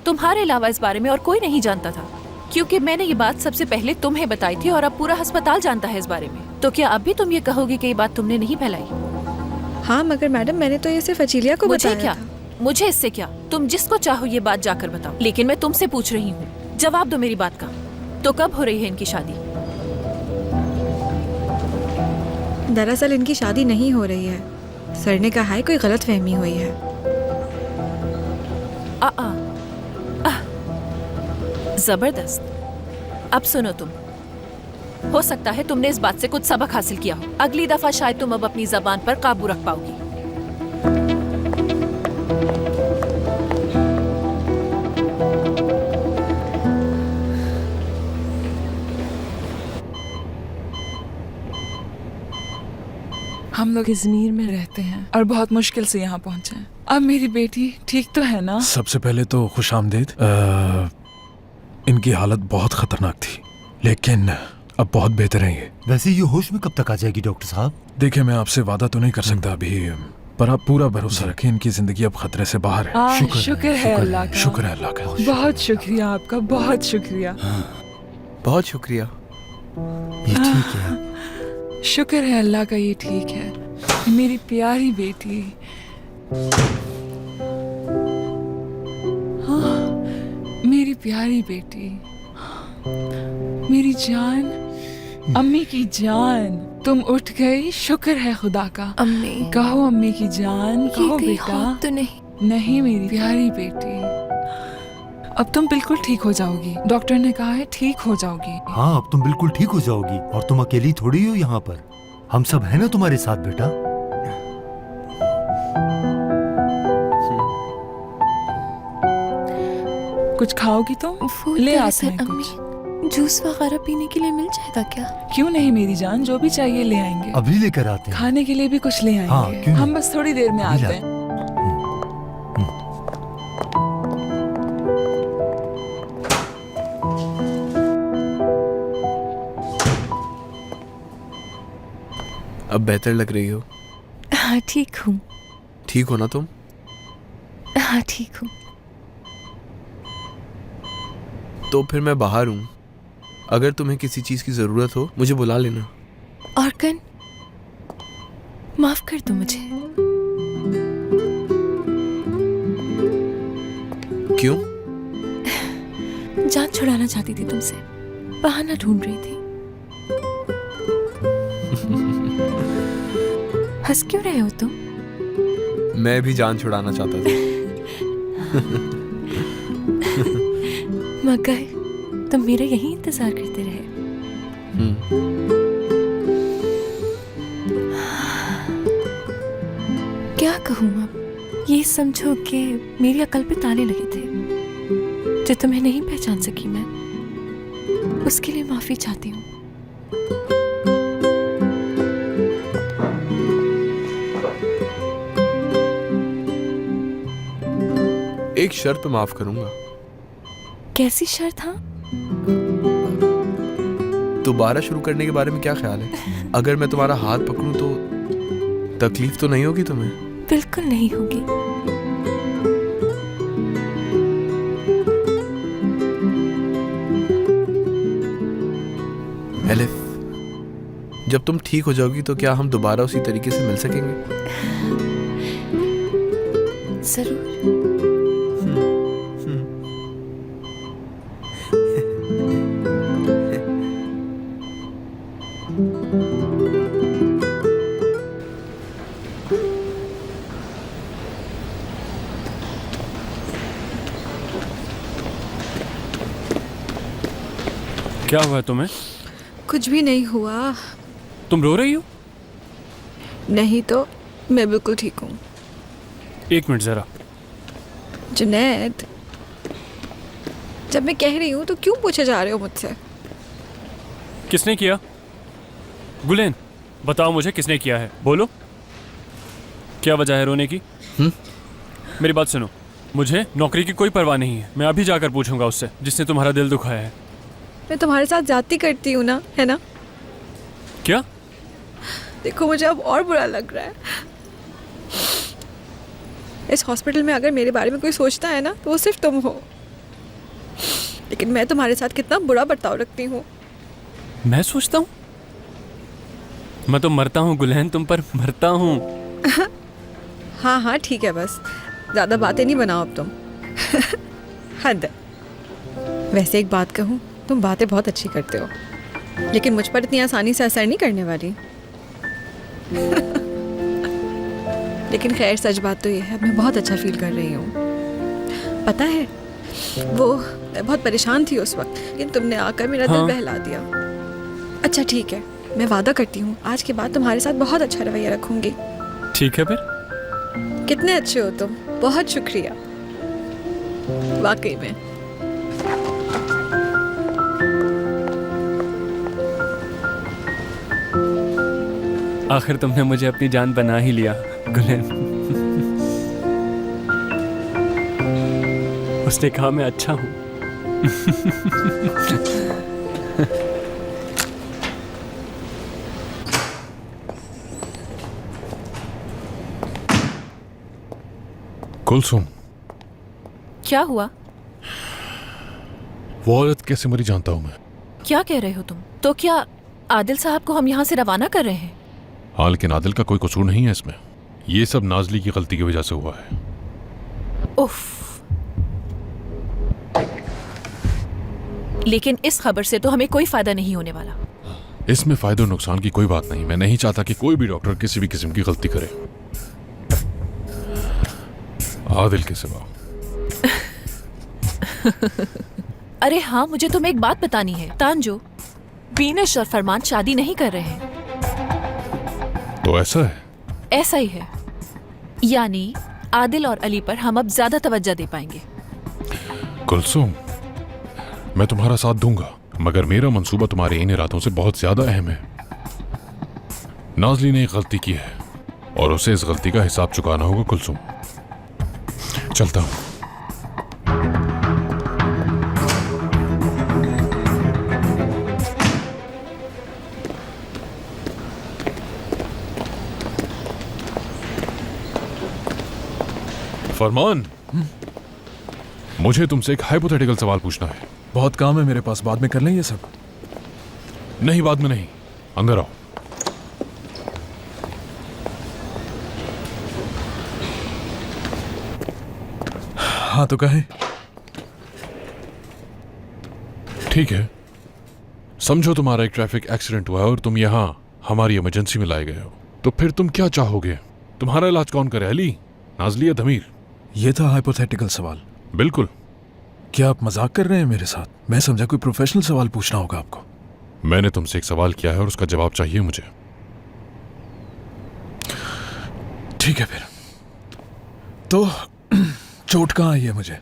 तुम्हारे अलावा इस बारे में और कोई नहीं जानता था, क्योंकि मैंने ये बात सबसे पहले तुम्हें बताई थी और अब पूरा अस्पताल जानता है इस बारे में। तो क्या अब भी तुम ये कहोगे कि ये बात तुमने नहीं फैलाई? हाँ मगर मैडम मैंने तो ये सिर्फ अचीलिया को मुझे बताया क्या था। मुझे इससे क्या? तुम जिसको चाहो ये बात जाकर बताओ, लेकिन मैं तुमसे पूछ रही हूँ, जवाब दो मेरी बात का। तो कब हो रही है इनकी शादी? दरअसल इनकी शादी नहीं हो रही है। सर ने कहा है कोई गलत फहमी हुई है। जबरदस्त। अब सुनो, तुम हो सकता है तुमने इस बात से कुछ सबक हासिल किया हो। अगली दफा शायद तुम अब अपनी जबान पर काबू रख पाओगी। हम लोग इजमीर में रहते हैं और बहुत मुश्किल से यहाँ पहुँचे हैं। अब मेरी बेटी ठीक तो है ना? सबसे पहले तो खुश आमदीद। इनकी हालत बहुत खतरनाक थी, लेकिन अब बहुत बेहतर है ये। वैसे ये होश में कब तक आ जाएगी डॉक्टर साहब? देखिए, मैं आपसे वादा तो नहीं कर सकता अभी, पर आप पूरा भरोसा रखें, इनकी जिंदगी अब खतरे से बाहर है। शुक्र है अल्लाह का। शुक्र है अल्लाह का। बहुत शुक्रिया आपका, बहुत शुक्रिया। बहुत शुक्रिया। ये ठीक है। शुक्र है अल्लाह का, ये ठीक है। मेरी प्यारी बेटी। हाँ, मेरी प्यारी बेटी, मेरी जान, अम्मी की जान, तुम उठ गई। शुक्र है खुदा का। अम्मी, कहो अम्मी की जान, कहो ये बेटा। तो नहीं। नहीं मेरी प्यारी बेटी, अब तुम बिल्कुल ठीक हो जाओगी। डॉक्टर ने कहा है ठीक हो जाओगी। हाँ, अब तुम बिल्कुल ठीक हो जाओगी, और तुम अकेली थोड़ी हो यहाँ पर। हम सब है ना तुम्हारे साथ बेटा। कुछ खाओगी तुम? ले आते हैं कुछ। जूस वगैरह पीने के लिए मिल जाएगा क्या? क्यों नहीं मेरी जान, जो भी चाहिए ले आएंगे। अभी लेकर आते हैं। खाने के लिए भी कुछ ले आएंगे। हाँ, क्यों नहीं? हम बस थोड़ी देर में आते हैं। अब बेहतर लग रही हो? हाँ ठीक हूँ। ठीक हो ना तुम? हाँ ठीक हूँ। तो फिर मैं बाहर हूँ, अगर तुम्हें किसी चीज की जरूरत हो मुझे बुला लेना। ऑर्कन, माफ कर दो मुझे। क्यों? जान छुड़ाना चाहती थी तुमसे, बहाना ढूंढ रही थी। हंस क्यों रहे हो तुम? मैं भी जान छुड़ाना चाहता था। मगर तुम मेरा यही इंतजार करते रहे। क्या कहूँ अब? ये समझो कि मेरी अकल पे ताले लगे थे। जो तुम्हें नहीं पहचान सकी मैं, उसके लिए माफी चाहती हूँ। एक शर्त पे माफ करूंगा। कैसी शर्त? हाँ, दोबारा शुरू करने के बारे में क्या ख्याल है? अगर मैं तुम्हारा हाथ पकड़ूं तो तकलीफ तो नहीं होगी तुम्हें? बिल्कुल नहीं होगी। एलिफ, जब तुम ठीक हो जाओगी तो क्या हम दोबारा उसी तरीके से मिल सकेंगे? जरूर। क्या हुआ तुम्हें? कुछ भी नहीं हुआ। तुम रो रही हो? नहीं तो मैं बिल्कुल ठीक हूँ। एक मिनट जरा। जुनैद, जब मैं कह रही हूँ तो क्यों पूछे जा रहे हो मुझसे? किसने किया? गुलेन, बताओ मुझे किसने किया है, बोलो। क्या वजह है रोने की? मेरी बात सुनो, मुझे नौकरी की कोई परवाह नहीं है। मैं अभी जाकर पूछूंगा उससे जिसने तुम्हारा दिल दुखाया है। मैं तुम्हारे साथ जाती करती हूँ ना, है ना? क्या? देखो मुझे अब और बुरा लग रहा है। इस हॉस्पिटल में अगर मेरे बारे में कोई सोचता है ना तो वो सिर्फ तुम हो। लेकिन मैं तुम्हारे साथ कितना बुरा बर्ताव रखती हूँ। मैं सोचता हूँ? मैं तो मरता हूँ गुलहन, तुम पर मरता हूँ। हाँ हाँ ठीक है, बस ज़्यादा बातें नहीं बनाओ अब तुम। हद है। वैसे एक बात कहूँ, तुम बातें बहुत अच्छी करते हो, लेकिन मुझ पर इतनी आसानी से असर नहीं करने वाली। लेकिन खैर, सच बात तो ये है, मैं बहुत अच्छा फील कर रही हूँ। पता है, वो मैं बहुत परेशान थी उस वक्त, लेकिन तुमने आकर मेरा दिल बहला दिया। अच्छा ठीक है, मैं वादा करती हूँ आज के बाद तुम्हारे साथ बहुत अच्छा रवैया रखूंगी। ठीक है फिर। कितने अच्छे हो तुम, बहुत शुक्रिया। वाकई में। आखिर तुमने मुझे अपनी जान बना ही लिया गुलेन। उसने कहा मैं अच्छा हूँ। कुलसुम, क्या हुआ? वो औरत कैसे मरी जानता हूं मैं। क्या कह रहे हो तुम? तो क्या आदिल साहब को हम यहाँ से रवाना कर रहे हैं? हाँ, लेकिन आदिल का कोई कसूर नहीं है इसमें। ये सब नाजली की गलती की वजह से हुआ है। उफ। लेकिन इस खबर से तो हमें कोई फायदा नहीं होने वाला। इसमें फायदे और नुकसान की कोई बात नहीं। मैं नहीं चाहता कि कोई भी डॉक्टर किसी भी किस्म की गलती करे, आदिल के सिवा। अरे हाँ, मुझे तुम्हें एक बात बतानी है। तांजो, बीनश और फरमान शादी नहीं कर रहे हैं। तो ऐसा है? ऐसा ही है। यानी आदिल और अली पर हम अब ज्यादा तवज्जो दे पाएंगे। कुलसुम, मैं तुम्हारा साथ दूंगा, मगर मेरा मंसूबा तुम्हारे इन इरादों से बहुत ज्यादा अहम है। नाजली ने एक गलती की है और उसे इस गलती का हिसाब चुकाना होगा। कुलसुम, चलता हूं। फरमान, मुझे तुमसे एक हाइपोथेटिकल सवाल पूछना है। बहुत काम है मेरे पास, बाद में कर लें ये सब। नहीं, बाद में नहीं, अंदर आओ। हाँ तो कहें। ठीक है, समझो तुम्हारा एक ट्रैफिक एक्सीडेंट हुआ है और तुम यहाँ हमारी इमरजेंसी में लाए गए हो, तो फिर तुम क्या चाहोगे? तुम्हारा इलाज कौन करे, अली, नाजली या धमीर? ये था हाइपोथेटिकल सवाल। बिल्कुल। क्या आप मजाक कर रहे हैं मेरे साथ? मैं समझा कोई प्रोफेशनल सवाल पूछना होगा आपको। मैंने तुमसे एक सवाल किया है और उसका जवाब चाहिए मुझे। ठीक है फिर। तो चोट कहाँ आई है मुझे?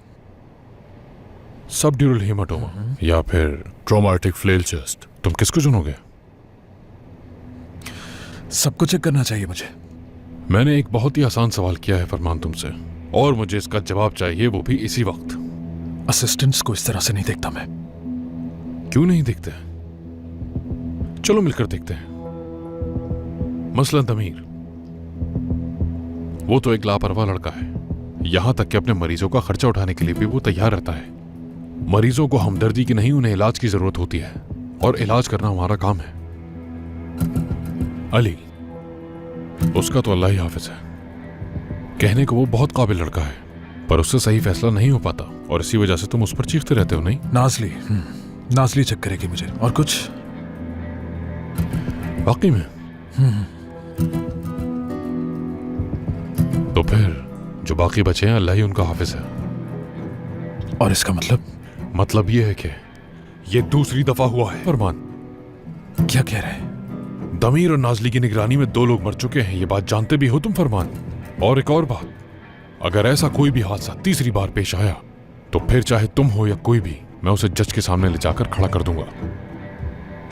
सबड्यूरल हेमाटोमा या फिर ट्रॉमाटिक फ्लेल चेस्ट। तुम किसको चुनोगे? सबको चेक करना चाहिए मुझे। मैंने एक बहुत ही आसान सवाल किया है फरमान तुमसे, और मुझे इसका जवाब चाहिए, वो भी इसी वक्त। असिस्टेंट्स को इस तरह से नहीं देखता मैं। क्यों नहीं देखते? चलो मिलकर देखते हैं। मसलन तमीर, वो तो एक लापरवाह लड़का है। यहां तक कि अपने मरीजों का खर्चा उठाने के लिए भी वो तैयार रहता है। मरीजों को हमदर्दी की नहीं, उन्हें इलाज की जरूरत होती है, और इलाज करना हमारा काम है। अली, उसका तो अल्लाह ही हाफिज है। कहने को वो बहुत काबिल लड़का है, पर उससे सही फैसला नहीं हो पाता, और इसी वजह से तुम उस पर चीखते रहते हो। नहीं, नाजली चेक करेगी मुझे। और कुछ? वाकई में? तो फिर जो बाकी बचे हैं, अल्लाह ही उनका हाफिज है। और इसका मतलब ये है कि ये दूसरी दफा हुआ है। फरमान, क्या कह रहे हैं? दमीर और नाजली की निगरानी में 2 लोग मर चुके हैं, ये बात जानते भी हो तुम फरमान। और एक और बात, अगर ऐसा कोई भी हादसा तीसरी बार पेश आया, तो फिर चाहे तुम हो या कोई भी, मैं उसे जज के सामने ले जाकर खड़ा कर दूंगा।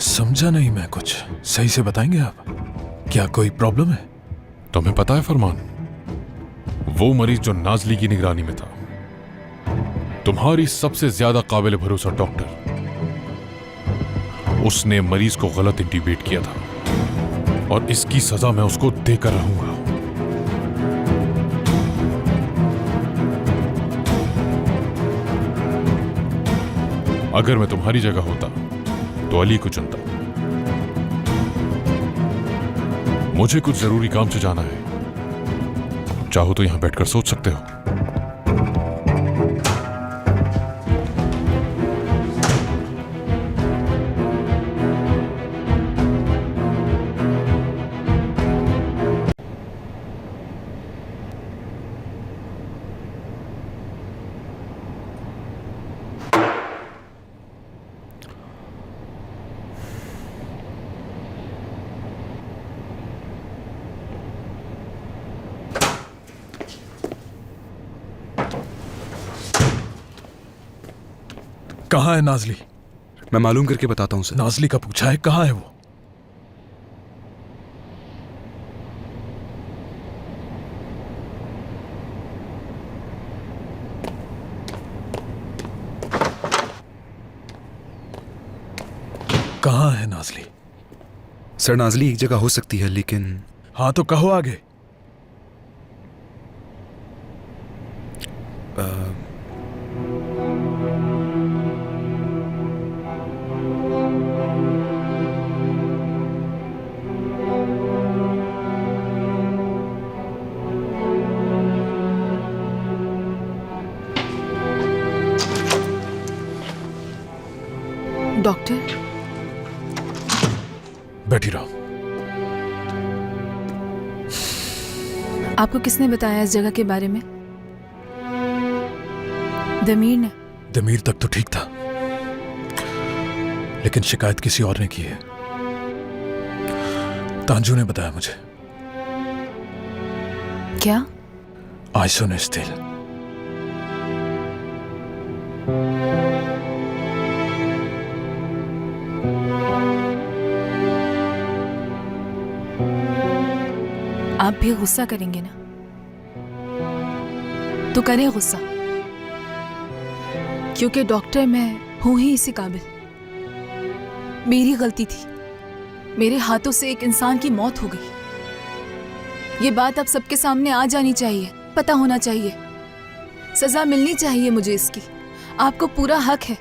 समझा नहीं मैं कुछ। सही से बताएंगे आप? क्या कोई प्रॉब्लम है? तुम्हें पता है फरमान, वो मरीज जो नाजली की निगरानी में था, तुम्हारी सबसे ज्यादा काबिल भरोसा डॉक्टर, उसने मरीज को गलत इंटीबेट किया था, और इसकी सजा मैं उसको देकर रहूंगा। अगर मैं तुम्हारी जगह होता तो अली को चुनता। मुझे कुछ जरूरी काम से जाना है, चाहो तो यहां बैठकर सोच सकते हो। कहाँ है नाजली? मैं मालूम करके बताता हूँ सर। नाजली का पूछा है, कहाँ है वो? कहाँ है नाजली? सर, नाजली एक जगह हो सकती है, लेकिन... हाँ तो कहो आगे। डॉक्टर, बैठी रहो। आपको किसने बताया इस जगह के बारे में? दमीर ने? दमीर तक तो ठीक था, लेकिन शिकायत किसी और ने की है। तांजू ने बताया मुझे। क्या? आइसोनेस्टिल। आप भी गुस्सा करेंगे ना? तो करें गुस्सा, क्योंकि डॉक्टर मैं हूं ही इसी काबिल। मेरी गलती थी, मेरे हाथों से एक इंसान की मौत हो गई। ये बात अब सबके सामने आ जानी चाहिए, पता होना चाहिए, सजा मिलनी चाहिए मुझे इसकी। आपको पूरा हक है,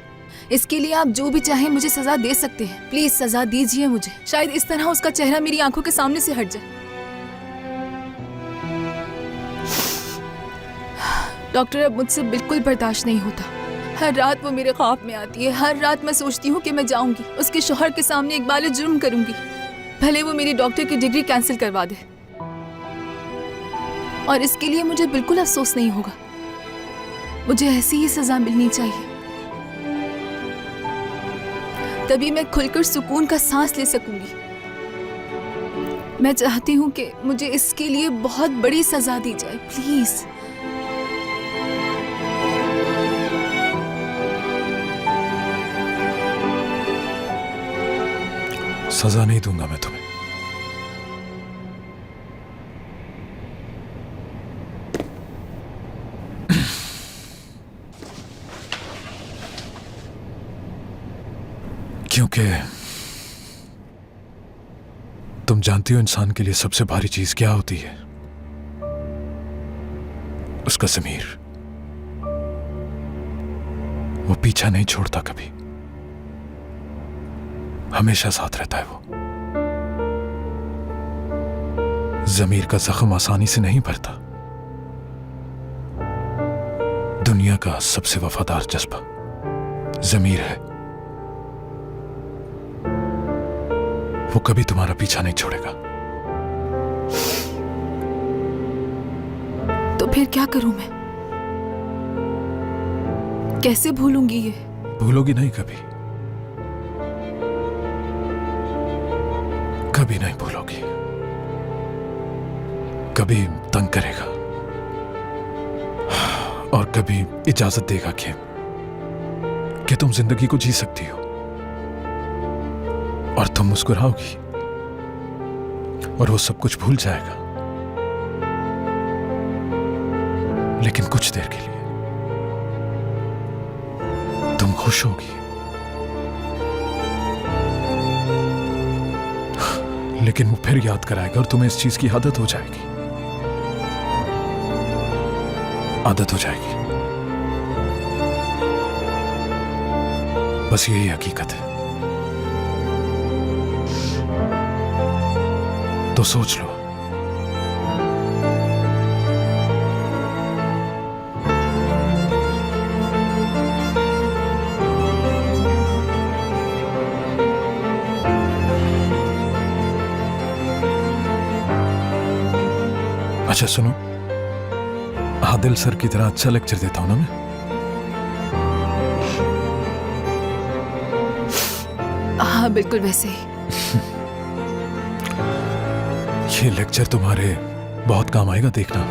इसके लिए आप जो भी चाहें मुझे सजा दे सकते हैं। प्लीज सजा दीजिए मुझे, शायद इस तरह उसका चेहरा मेरी आंखों के सामने से हट जाए। डॉक्टर, अब मुझसे बिल्कुल बर्दाश्त नहीं होता। हर रात वो मेरे ख्वाब में आती है। हर रात मैं सोचती हूँ कि मैं जाऊंगी, उसके शौहर के सामने एक बार जुर्म करूंगी, भले वो मेरी डॉक्टर की डिग्री कैंसिल करवा दे, और इसके लिए मुझे बिल्कुल अफसोस नहीं होगा। मुझे ऐसी ही सजा मिलनी चाहिए, तभी मैं खुलकर सुकून का सांस ले सकूंगी। मैं चाहती हूँ कि मुझे इसके लिए बहुत बड़ी सजा दी जाए, प्लीज। सजा नहीं दूंगा मैं तुम्हें। क्योंकि तुम जानती हो इंसान के लिए सबसे भारी चीज क्या होती है? उसका ज़मीर। वो पीछा नहीं छोड़ता कभी, हमेशा साथ रहता है। वो ज़मीर का जख्म आसानी से नहीं भरता। दुनिया का सबसे वफादार जज्बा ज़मीर है। वो कभी तुम्हारा पीछा नहीं छोड़ेगा। तो फिर क्या करूं मैं? कैसे भूलूंगी ये? भूलोगी नहीं कभी, कभी नहीं भूलोगी। कभी तंग करेगा और कभी इजाजत देगा कि तुम जिंदगी को जी सकती हो, और तुम मुस्कुराओगी और वो सब कुछ भूल जाएगा। लेकिन कुछ देर के लिए तुम खुश होगी, लेकिन वो फिर याद कराएगा और तुम्हें इस चीज की आदत हो जाएगी। आदत हो जाएगी। बस यही हकीकत है। तो सोच लो। अच्छा सुनो, आदिल सर की तरह अच्छा लेक्चर देता हूं ना मैं? हाँ बिल्कुल वैसे ही। ये लेक्चर तुम्हारे बहुत काम आएगा, देखना।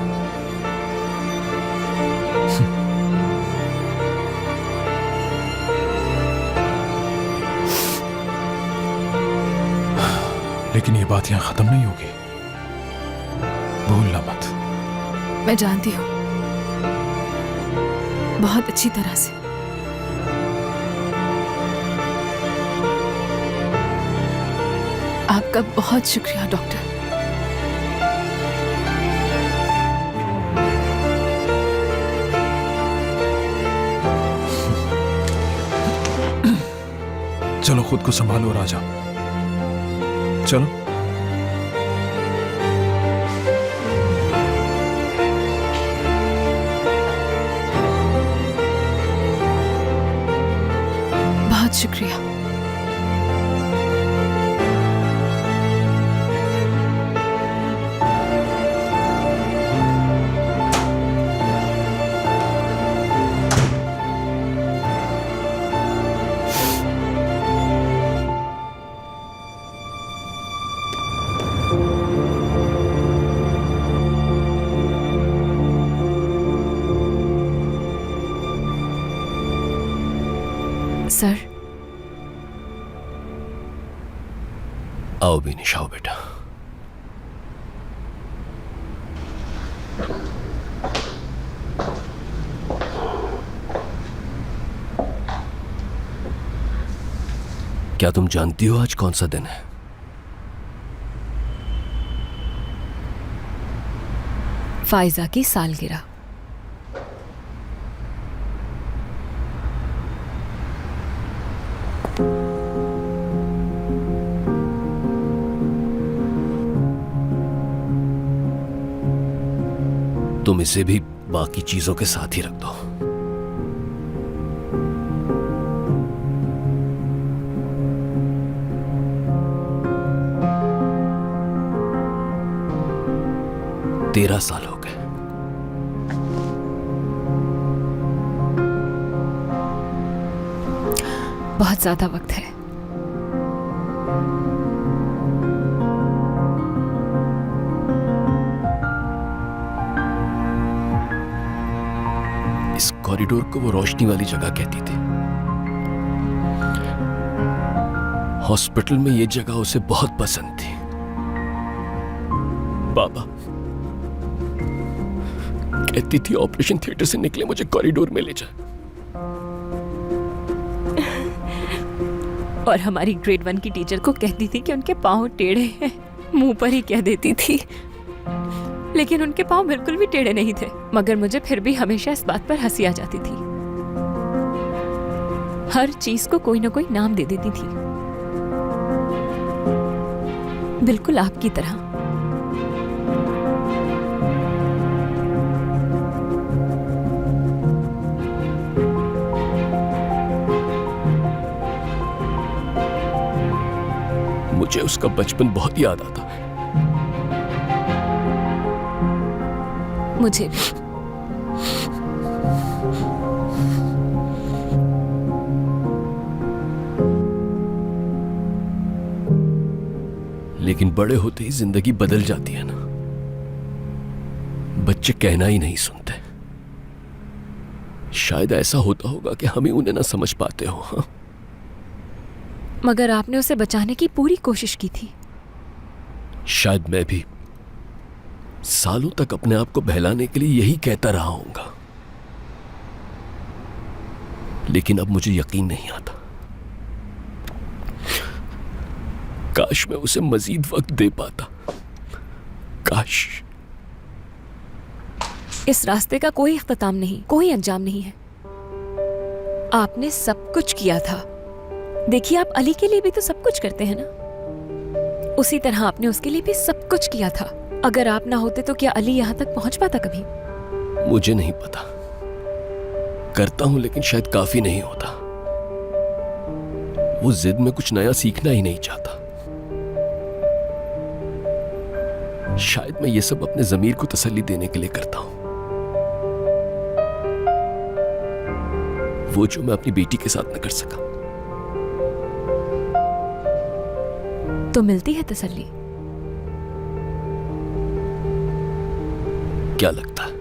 लेकिन ये बात यहां खत्म नहीं होगी, भूलना मत। मैं जानती हूँ बहुत अच्छी तरह से। आपका बहुत शुक्रिया डॉक्टर। चलो खुद को संभालो और आ जाओ। चलो। बहुत शुक्रिया। सर, आओ बीनिश, आओ बेटा। क्या तुम जानती हो आज कौन सा दिन है? फाइजा की सालगिरह। तुम इसे भी बाकी चीजों के साथ ही रख दो। तेरह साल हो गए। बहुत ज्यादा वक्त है। इस कॉरिडोर को वो रोशनी वाली जगह कहती थी। हॉस्पिटल में ये जगह उसे बहुत पसंद थी। बाबा कहती थी ऑपरेशन थिएटर से निकले मुझे कॉरिडोर में ले जा। और हमारी ग्रेड 1 की टीचर को कहती थी कि उनके पाँव टेढ़े हैं, मुंह पर ही कह देती थी, लेकिन उनके पाँव बिल्कुल भी टेढ़े नहीं थे। मगर मुझे फिर भी हमेशा इस बात पर हंसी आ जाती थी। हर चीज को कोई ना कोई नाम दे देती थी, बिल्कुल आपकी तरह। मुझे उसका बचपन बहुत याद आता है। मुझे भी। लेकिन बड़े होते ही जिंदगी बदल जाती है ना। बच्चे कहना ही नहीं सुनते। शायद ऐसा होता होगा कि हम ही उन्हें ना समझ पाते हो। हाँ? मगर आपने उसे बचाने की पूरी कोशिश की थी। शायद मैं भी सालों तक अपने आप को बहलाने के लिए यही कहता रहा हूंगा, लेकिन अब मुझे यकीन नहीं आता। काश मैं उसे मजीद वक्त दे पाता। काश। इस रास्ते का कोई इख्तिताम नहीं, कोई अंजाम नहीं है। आपने सब कुछ किया था। देखिए, आप अली के लिए भी तो सब कुछ करते हैं ना। उसी तरह आपने उसके लिए भी सब कुछ किया था। अगर आप ना होते तो क्या अली यहां तक पहुंच पाता कभी? मुझे नहीं पता। करता हूं लेकिन शायद काफी नहीं होता। वो जिद में कुछ नया सीखना ही नहीं चाहता। शायद मैं ये सब अपने जमीर को तसल्ली देने के लिए करता हूं। वो जो मैं अपनी बेटी के साथ न कर सका। तो मिलती है तसल्ली? क्या लगता है?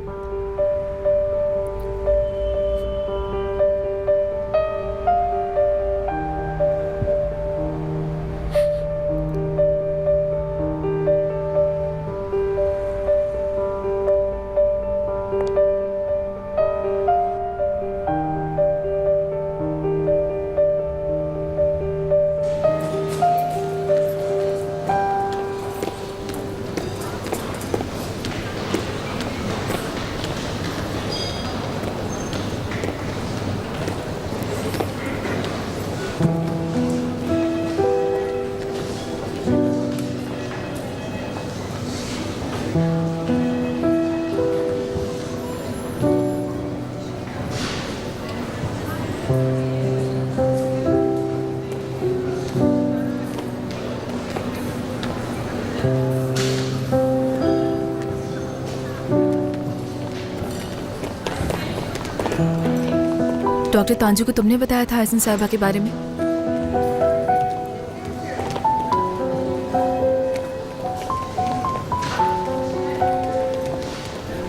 डॉक्टर तांजू को तुमने बताया था हसन साहिबा के बारे में?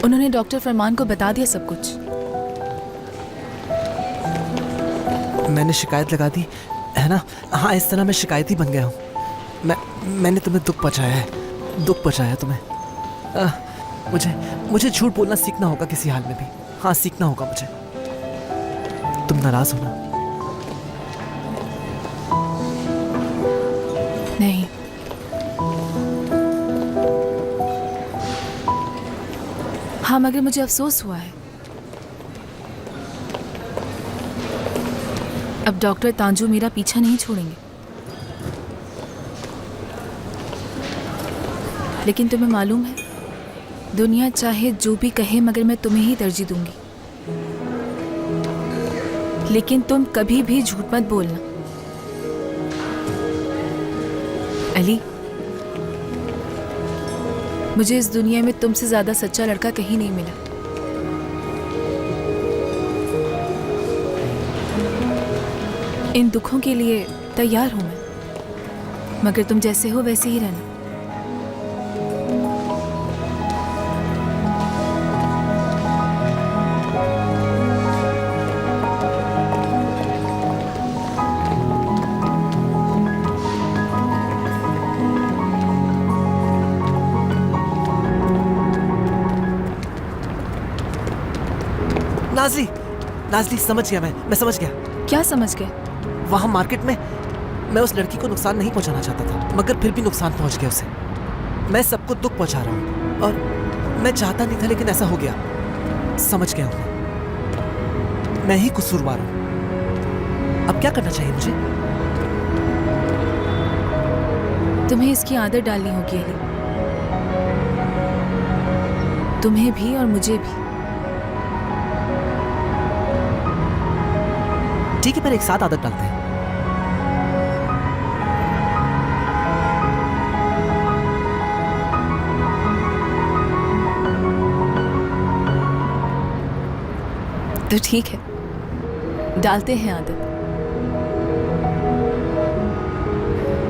उन्होंने डॉक्टर फरमान को बता दिया सब कुछ? मैंने शिकायत लगा दी है ना। हाँ, इस तरह मैं शिकायती बन गया हूँ। मैंने तुम्हें दुख पहुँचाया है, दुख पहुँचाया तुम्हें। मुझे झूठ बोलना सीखना होगा किसी हाल में भी। हाँ, सीखना होगा मुझे। तुम नाराज हो ना? नहीं। हाँ, मगर मुझे अफसोस हुआ है। अब डॉक्टर तांजू मेरा पीछा नहीं छोड़ेंगे। लेकिन तुम्हें मालूम है, दुनिया चाहे जो भी कहे मगर मैं तुम्हें ही तरजीह दूंगी। लेकिन तुम कभी भी झूठ मत बोलना। अली, मुझे इस दुनिया में तुमसे ज्यादा सच्चा लड़का कहीं नहीं मिला। इन दुखों के लिए तैयार हूं मैं, मगर तुम जैसे हो वैसे ही रहना। नाज़ली, नाज़ली, समझ गया मैं समझ गया। क्या समझ गए? वहाँ मार्केट में मैं उस लड़की को नुकसान नहीं पहुँचाना चाहता था, मगर फिर भी नुकसान पहुँच गया उसे। मैं सबको दुख पहुँचा रहा हूँ और मैं चाहता नहीं था, लेकिन ऐसा हो गया। समझ गया हूँ, मैं ही कसूरवार हूँ। अब क्या करना चाहिए मुझे? तुम्हें इसकी आदत डालनी होगी अली, तुम्हें भी और मुझे भी। ठीक है, पर एक साथ आदत डालते हैं। तो ठीक है, डालते हैं आदत।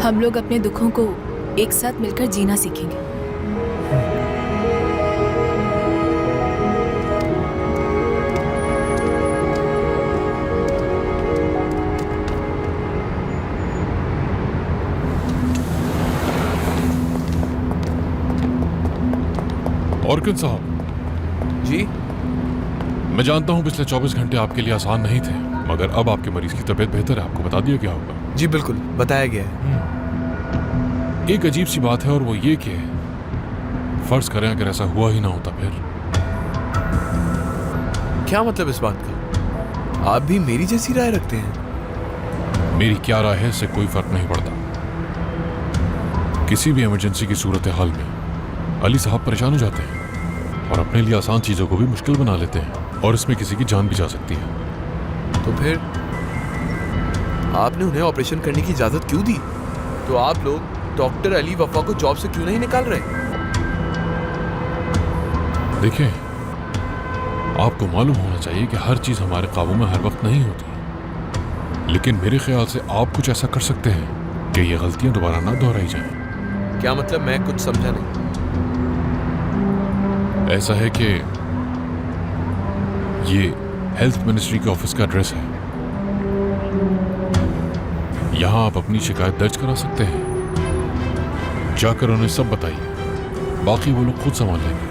हम लोग अपने दुखों को एक साथ मिलकर जीना सीखेंगे। ऑर्किन साहब जी, मैं जानता हूं पिछले 24 घंटे आपके लिए आसान नहीं थे, मगर अब आपके मरीज की तबीयत बेहतर है। आपको बता दिया क्या होगा? जी बिल्कुल, बताया गया है। एक अजीब सी बात है और वो ये कि फर्ज करें अगर ऐसा हुआ ही ना होता फिर। क्या मतलब इस बात का? आप भी मेरी जैसी राय रखते हैं? मेरी क्या राय है इससे कोई फर्क नहीं पड़ता। किसी भी इमरजेंसी की सूरत हाल में अली साहब परेशान हो जाते हैं और अपने लिए आसान चीजों को भी मुश्किल बना लेते हैं, और इसमें किसी की जान भी जा सकती है। तो फिर आपने उन्हें ऑपरेशन करने की इजाजत क्यों दी? तो आप लोग डॉक्टर अली वफा को जॉब से क्यों नहीं निकाल रहे? देखिए, आपको मालूम होना चाहिए कि हर चीज हमारे काबू में हर वक्त नहीं होती, लेकिन मेरे ख्याल से आप कुछ ऐसा कर सकते हैं कि ये गलतियां दोबारा ना दोहराई जाएं। क्या मतलब? मैं कुछ समझा नहीं। ऐसा है कि ये हेल्थ मिनिस्ट्री के ऑफिस का एड्रेस है। यहां आप अपनी शिकायत दर्ज करा सकते हैं। जाकर उन्हें सब बताइए, बाकी वो लोग खुद संभाल लेंगे।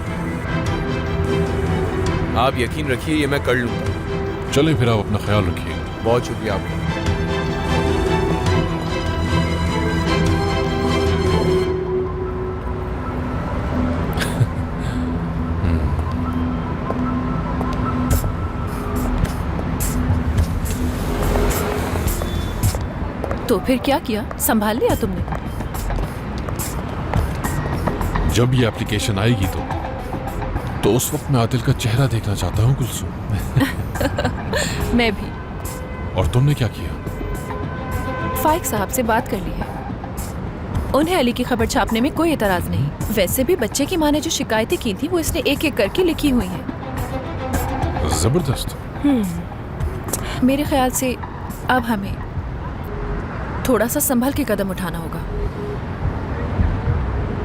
आप यकीन रखिए, ये मैं कर लूंगा। चलें फिर, आप अपना ख्याल रखिए। बहुत शुक्रिया आपका। तो फिर क्या किया? संभाल लिया तुमने? जब ये एप्लीकेशन आएगी तो उस वक्त मैं आदिल का चेहरा देखना चाहता हूँ कुलसुम। मैं भी। और तुमने क्या किया? फाइक साहब से बात कर ली है। उन्हें अली की खबर छापने में कोई एतराज नहीं। वैसे भी बच्चे की माँ ने जो शिकायतें की थी वो इसने एक एक करके लिखी हुई हैं। जबरदस्त। मेरे ख्याल से अब हमें थोड़ा सा संभल के कदम उठाना होगा,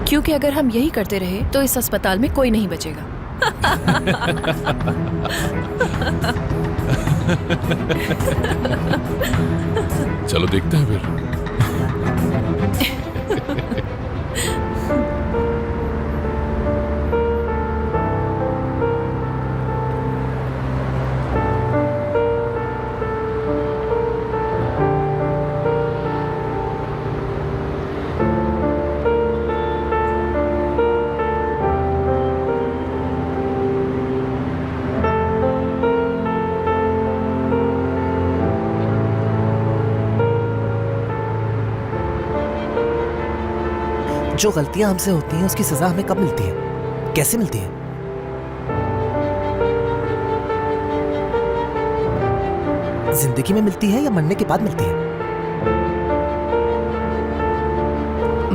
क्योंकि अगर हम यही करते रहे तो इस अस्पताल में कोई नहीं बचेगा। चलो देखते हैं फिर। जो गलतियां हमसे होती हैं उसकी सजा हमें कब मिलती है, कैसे मिलती है? जिंदगी में मिलती है या मरने के बाद मिलती है?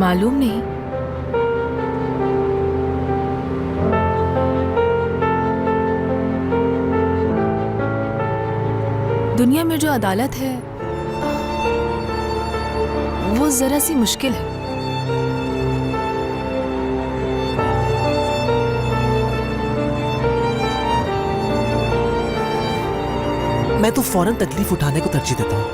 मालूम नहीं। दुनिया में जो अदालत है वो जरा सी मुश्किल है। मैं तो फौरन तकलीफ उठाने को तरजीह देता हूं,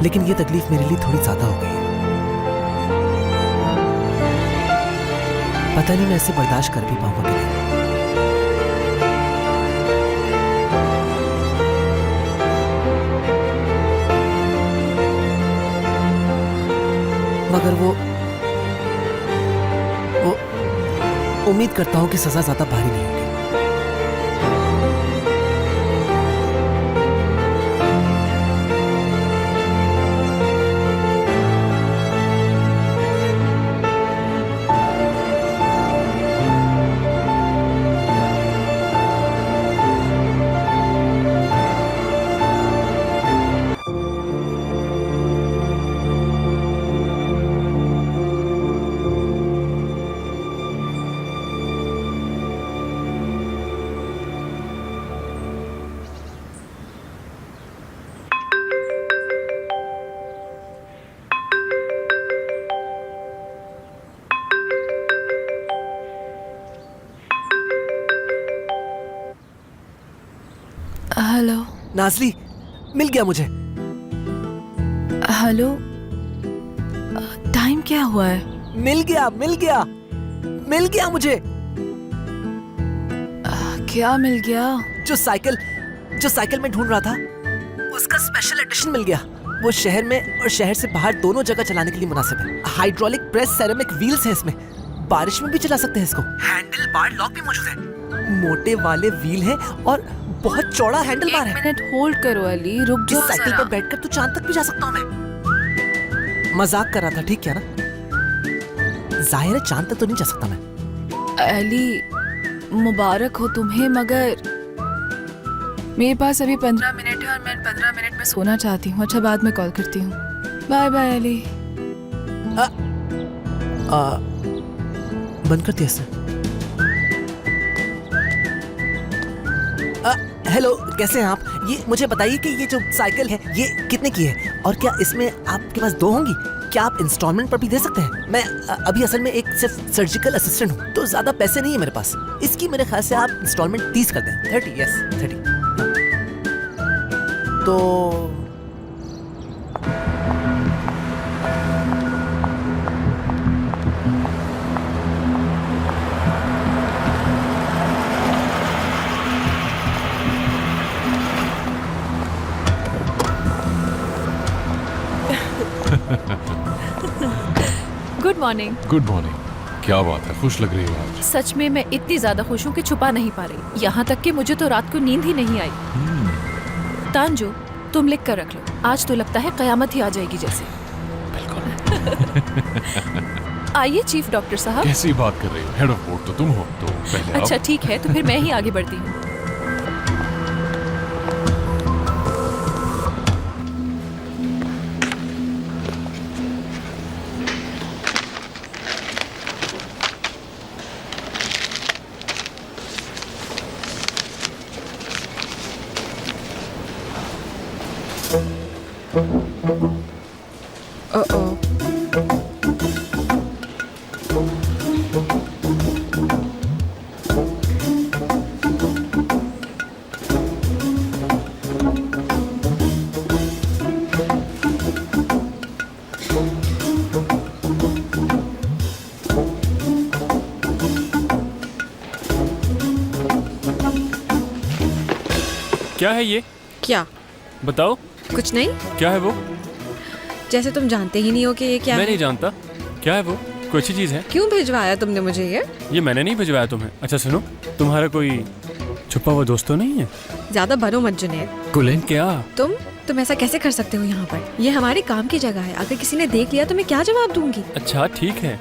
लेकिन ये तकलीफ मेरे लिए थोड़ी ज्यादा हो गई है। पता नहीं मैं इसे बर्दाश्त कर भी पाऊंगा कि नहीं। मगर वो उम्मीद करता हूं कि सजा ज्यादा भारी नहीं होगी। हेलो नाज़ली, मिल गया मुझे। हेलो, टाइम क्या हुआ है? मिल गया मुझे। क्या मिल गया? जो साइकिल में ढूंढ रहा था उसका स्पेशल एडिशन मिल गया। वो शहर में और शहर से बाहर दोनों जगह चलाने के लिए मुनासिब है। हाइड्रोलिक प्रेस सेरेमिक व्हील्स हैं इसमें, बारिश में भी चला सकते हैं इसको। हैंडल बार लॉक भी मौजूद है, मोटे वाले व्हील हैं और बहुत चौड़ा हैंडल बार है। 1 मिनट होल्ड करो अली, रुक जाओ। साइकिल पर बैठकर तो चांद तक भी जा सकता हूँ मैं। मजाक कर रहा था, ठीक क्या ना? जाहिर है चांद तक तो नहीं जा सकता मैं। अली मुबारक हो तुम्हें, मगर मेरे पास अभी 15 मिनट है और मैं 15 मिनट में सोना चाहती हूँ। अच्छा, बाद में कॉल करती हूँ। Bye bye Ali. बंद कर दिया सर। हेलो, कैसे हैं आप? ये मुझे बताइए कि ये जो साइकिल है ये कितने की है, और क्या इसमें आपके पास 2 होंगी? क्या आप इंस्टॉलमेंट पर भी दे सकते हैं? मैं अभी असल में एक सिर्फ सर्जिकल असिस्टेंट हूँ, तो ज्यादा पैसे नहीं है मेरे पास। इसकी मेरे ख्याल से आप इंस्टॉलमेंट 30 कर दें। 30, यस 30। तो गुड मॉर्निंग। Good morning. क्या बात है, खुश लग रही हो आज। सच में मैं इतनी ज्यादा खुश हूँ कि छुपा नहीं पा रही। यहाँ तक कि मुझे तो रात को नींद ही नहीं आई। तांजू, तुम लिख कर रख लो, आज तो लगता है कयामत ही आ जाएगी जैसे। आइए चीफ डॉक्टर साहब। कैसी बात कर रही हो? हेड ऑफ बोर्ड तो तुम हो, तो पहले अच्छा आप। ठीक है, तो फिर मैं ही आगे बढ़ती हूँ। क्या है ये? क्या? बताओ। कुछ नहीं। क्या है वो? जैसे तुम जानते ही नहीं हो कि ये क्या मैं है। नहीं जानता। क्या है वो? कोई अच्छी चीज है? क्यों भिजवाया तुमने मुझे ये? ये मैंने नहीं भिजवाया तुम्हें। अच्छा सुनो, तुम्हारा कोई छुपा हुआ दोस्त तो नहीं है? ज्यादा बनो मत जुनैद। गुलेन क्या? तुम ऐसा कैसे कर सकते हो यहाँ पर? ये हमारे काम की जगह है, अगर किसी ने देख लिया तो मैं क्या जवाब दूंगी? अच्छा ठीक है,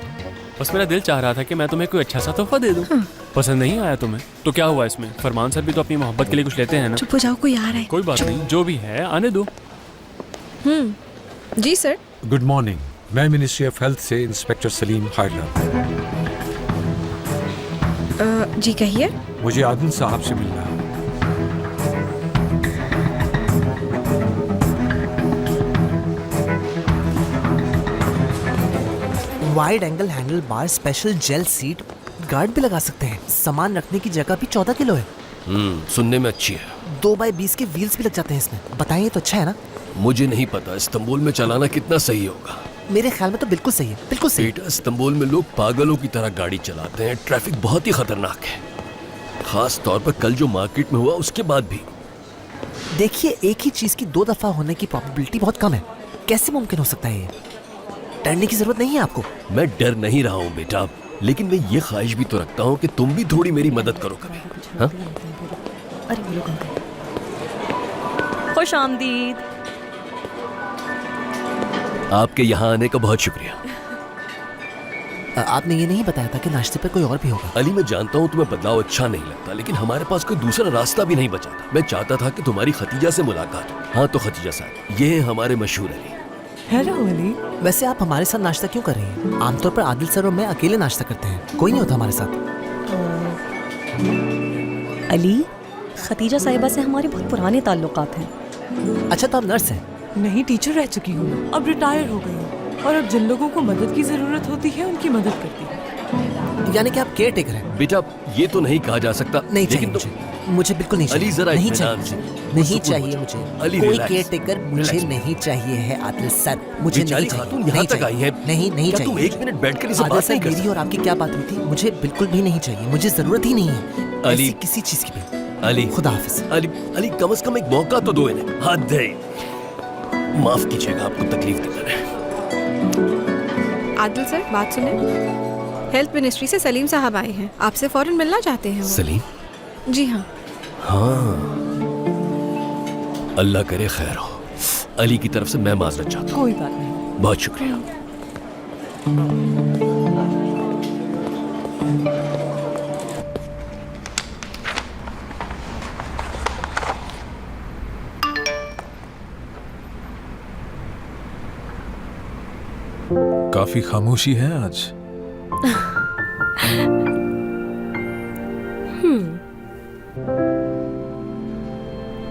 बस मेरा दिल चाह रहा था कि मैं तुम्हें कोई अच्छा सा तोहफा दे दूं। पसंद नहीं आया तुम्हें तो क्या हुआ इसमें? फरमान सर भी तो अपनी मोहब्बत के लिए कुछ लेते हैं ना। चुप हो जाओ, कोई आ रहा है। कोई बात नहीं, जो भी है आने दो। जी सर। गुड मॉर्निंग, मैं मिनिस्ट्री ऑफ हेल्थ से इंस्पेक्टर सलीम खैरला। जी कहिए। मुझे आदिल साहब से मिलना है। Wide angle handle bar, special gel seat, guard भी लगा सकते हैं। सामान रखने की जगह भी 14 किलो है। सुनने में अच्छी है। 2x20 के व्हील्स भी लग जाते हैं इसमें। बताइए तो अच्छा है ना? मुझे नहीं पता इस्तांबुल में चलाना कितना सही होगा। मेरे ख्याल में तो बिल्कुल सही है, बिल्कुल सही। बेटा, इस्तांबुल में लोग पागलों की तरह गाड़ी चलाते हैं। ट्रैफिक बहुत ही खतरनाक है, खास तौर पर कल जो मार्केट में हुआ उसके बाद भी। देखिए, एक ही चीज की 2 दफा होने की प्रोबेबिलिटी बहुत कम है। कैसे मुमकिन हो सकता है ये? डरने की जरूरत नहीं है आपको। मैं डर नहीं रहा हूँ बेटा, लेकिन मैं ये ख्वाहिश भी तो रखता हूँ कि तुम भी थोड़ी मेरी मदद करो कभी। हाँ? अरे वो लोग खुश आमदीद। आपके यहाँ आने का बहुत शुक्रिया। आपने ये नहीं बताया था कि नाश्ते पे कोई और भी होगा। अली, मैं जानता हूँ तुम्हें बदलाव अच्छा नहीं लगता, लेकिन हमारे पास कोई दूसरा रास्ता भी नहीं बचा था। मैं चाहता था कि तुम्हारी खतीजा से मुलाकात हो। हाँ तो खतीजा साहब, ये है हमारे मशहूर अली। हेलो अली। वैसे आप हमारे साथ नाश्ता क्यों कर रही हैं? आमतौर पर आदिल सर और मैं अकेले नाश्ता करते हैं, कोई नहीं होता हमारे साथ। अली, खतीजा साहिबा से हमारे बहुत पुराने ताल्लुकात हैं। अच्छा, तो आप नर्स हैं? नहीं, टीचर रह चुकी हूँ, अब रिटायर हो गई हूँ और अब जिन लोगों को मदद की जरूरत होती है उनकी मदद करती है। यानी कि आप केयर टेकर हैं? बेटा, ये तो नहीं कहा जा सकता। नहीं चाहिए मुझे बिल्कुल नहीं चाहिए। अली जरा नहीं इत्मीनान चाहिए, से। नहीं चाहिए मुझे। अली, कोई रिलैक्स। केयर टेकर मुझे नहीं चाहिए है आदिल सर, मुझे बेचारी नहीं चाहिए। खातून यहाँ तक आई है। नहीं क्या चाहिए। तुम एक मिनट बैठकर इसे आदिल बात सर, नहीं कर मेरी और आपकी क्या बात हुई थी? मुझे बिल्कुल भी नहीं चाहिए, मुझे जरूरत ही नहीं है अली, ऐसी किसी चीज की भी। अली, खुदा हाफिज। अली, अली, कम से कम एक मौका तो दो इन्हें। हद है। माफ कीजिएगा, आपको तकलीफ देकर है। आदिल सर, बात सुने। हेल्थ मिनिस्ट्री से सलीम साहब आए हैं, आपसे फौरन मिलना चाहते हैं वो। सलीम? जी हाँ। हाँ, अल्लाह करे खैर हो। अली की तरफ से मैं माजरत चाहता हूँ। कोई बात नहीं। बहुत शुक्रिया। काफी खामोशी है आज।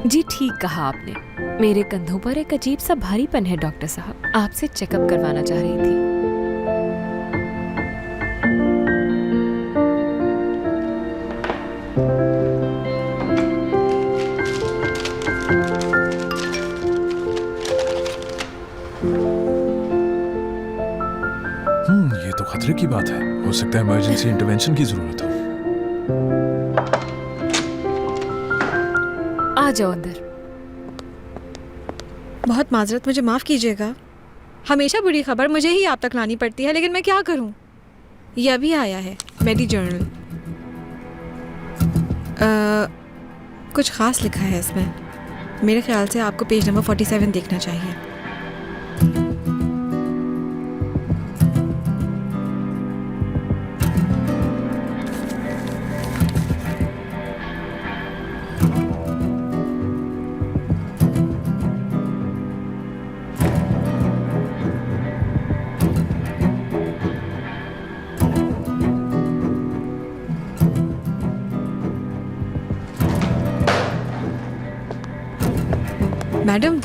जी ठीक कहा आपने। मेरे कंधों पर एक अजीब सा भारीपन है डॉक्टर साहब। आपसे चेकअप करवाना चाह रही थी। ये तो खतरे की बात है। हो सकता है इमरजेंसी इंटरवेंशन की जरूरत हो। आ जाओ अंदर। बहुत माजरत, मुझे माफ़ कीजिएगा। हमेशा बुरी खबर मुझे ही आप तक लानी पड़ती है, लेकिन मैं क्या करूं? ये अभी आया है, मेडी जर्नल। कुछ ख़ास लिखा है इसमें। मेरे ख्याल से आपको पेज नंबर 47 देखना चाहिए। मैडम,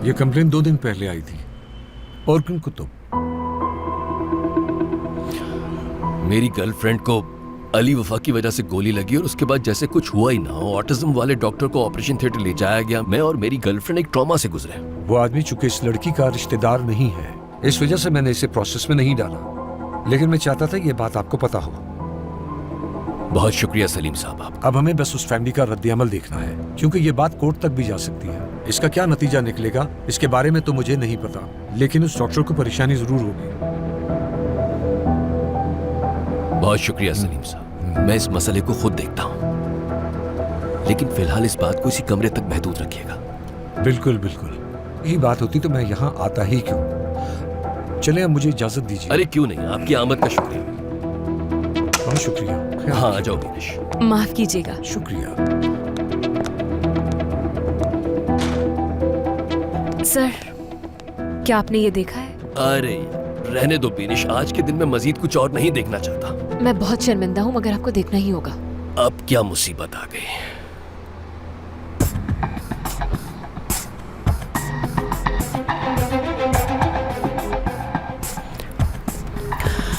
ये कंप्लेन 2 दिन पहले आई थी। और किन कुतुब? मेरी गर्लफ्रेंड को अली वफा की वजह से गोली लगी और उसके बाद जैसे कुछ हुआ ही ना हो, ऑटिज्म वाले डॉक्टर को ऑपरेशन थिएटर ले जाया गया। मैं और मेरी गर्लफ्रेंड एक ट्रॉमा से गुजरे। वो आदमी चूंकि इस लड़की का रिश्तेदार नहीं है, इस वजह से मैंने इसे प्रोसेस में नहीं डाला, लेकिन मैं चाहता था ये बात आपको पता हो। बहुत शुक्रिया सलीम साहब आप। अब हमें बस उस फैमिली का रद्द-ए-अमल देखना है, क्योंकि ये बात कोर्ट तक भी जा सकती है। इसका क्या नतीजा निकलेगा इसके बारे में तो मुझे नहीं पता, लेकिन उस डॉक्टर को परेशानी जरूर होगी। बहुत शुक्रिया सलीम साहब, मैं इस मसले को खुद देखता हूँ, लेकिन फिलहाल इस बात को इसी कमरे तक महदूद रखिएगा। बिल्कुल बिल्कुल, यही बात होती तो मैं यहाँ आता ही क्यों। चले अब मुझे इजाजत दीजिए। अरे क्यों नहीं, आपकी आमद का शुक्रिया। बहुत शुक्रिया। हाँ आ जाओ बीनिश। माफ कीजिएगा। शुक्रिया। सर, क्या आपने ये देखा है? अरे रहने दो बीनिश, आज के दिन में मजीद कुछ और नहीं देखना चाहता। मैं बहुत शर्मिंदा हूँ, मगर आपको देखना ही होगा। अब क्या मुसीबत आ गई।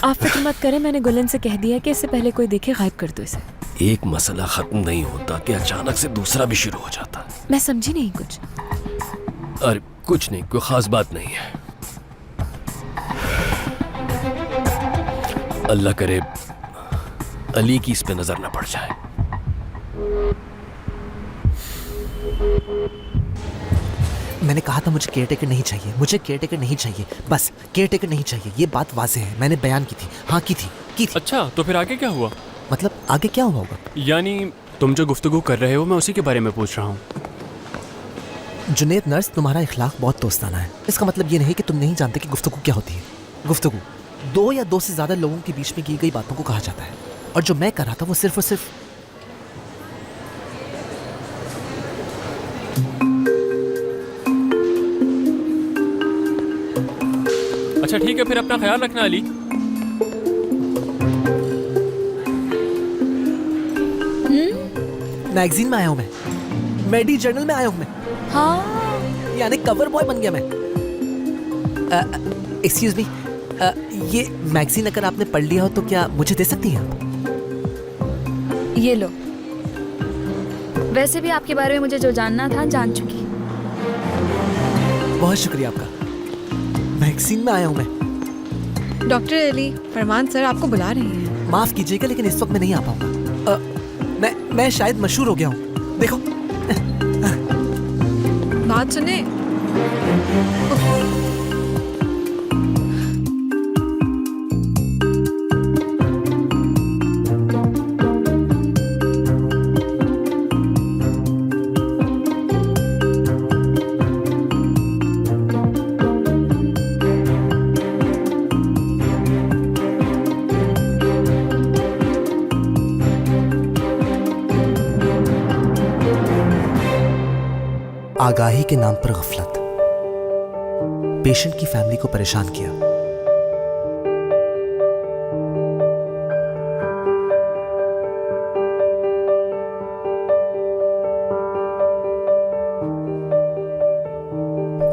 आप फिक्र मत करें, मैंने गुलन से कह दिया कि इससे पहले कोई देखे गायब कर दो इसे। एक मसला खत्म नहीं होता कि अचानक से दूसरा भी शुरू हो जाता। मैं समझी नहीं कुछ। अरे कुछ नहीं, कोई खास बात नहीं है। अल्लाह करे अली की इस पे नजर न पड़ जाए। मैंने कहा था मुझे केयरटेकर नहीं चाहिए, मुझे केयरटेकर नहीं चाहिए, बस केयरटेकर नहीं चाहिए। ये बात वाज़ेह है, मैंने बयान की थी। हाँ की थी। अच्छा, तो फिर आगे क्या हुआ? मतलब आगे क्या हुआ होगा? यानी तुम जो गुफ्तगू कर रहे हो, मैं उसी के बारे में पूछ रहा हूँ। जुनेद नर्स, तुम्हारा इखलाक बहुत दोस्ताना है। इसका मतलब ये नहीं कि तुम नहीं जानते कि गुफ्तगू क्या होती है। गुफ्तगू दो या दो से ज़्यादा लोगों के बीच में की गई बातों को कहा जाता है, और जो मैं कर रहा था वो सिर्फ और सिर्फ अच्छा ठीक है, फिर अपना ख्याल रखना अली। मैगजीन में आया हूँ मैं, मेडी जर्नल में आया हूँ मैं। हाँ, यानी कवर बॉय बन गया मैं। एक्सक्यूज मी, ये मैगजीन अगर आपने पढ़ लिया हो तो क्या मुझे दे सकती हैं आप? ये लो। वैसे भी आपके बारे में मुझे जो जानना था जान चुकी। बहुत शुक्रिया आपका। मैगजीन में आया हूँ मैं। डॉक्टर अली, फरमान सर आपको बुला रही हैं। माफ कीजिएगा लेकिन इस वक्त मैं नहीं आ पाऊंगा। मैं शायद मशहूर हो गया हूँ। देखो बात सुने। आगाही के नाम पर गफलत, पेशेंट की फैमिली को परेशान किया।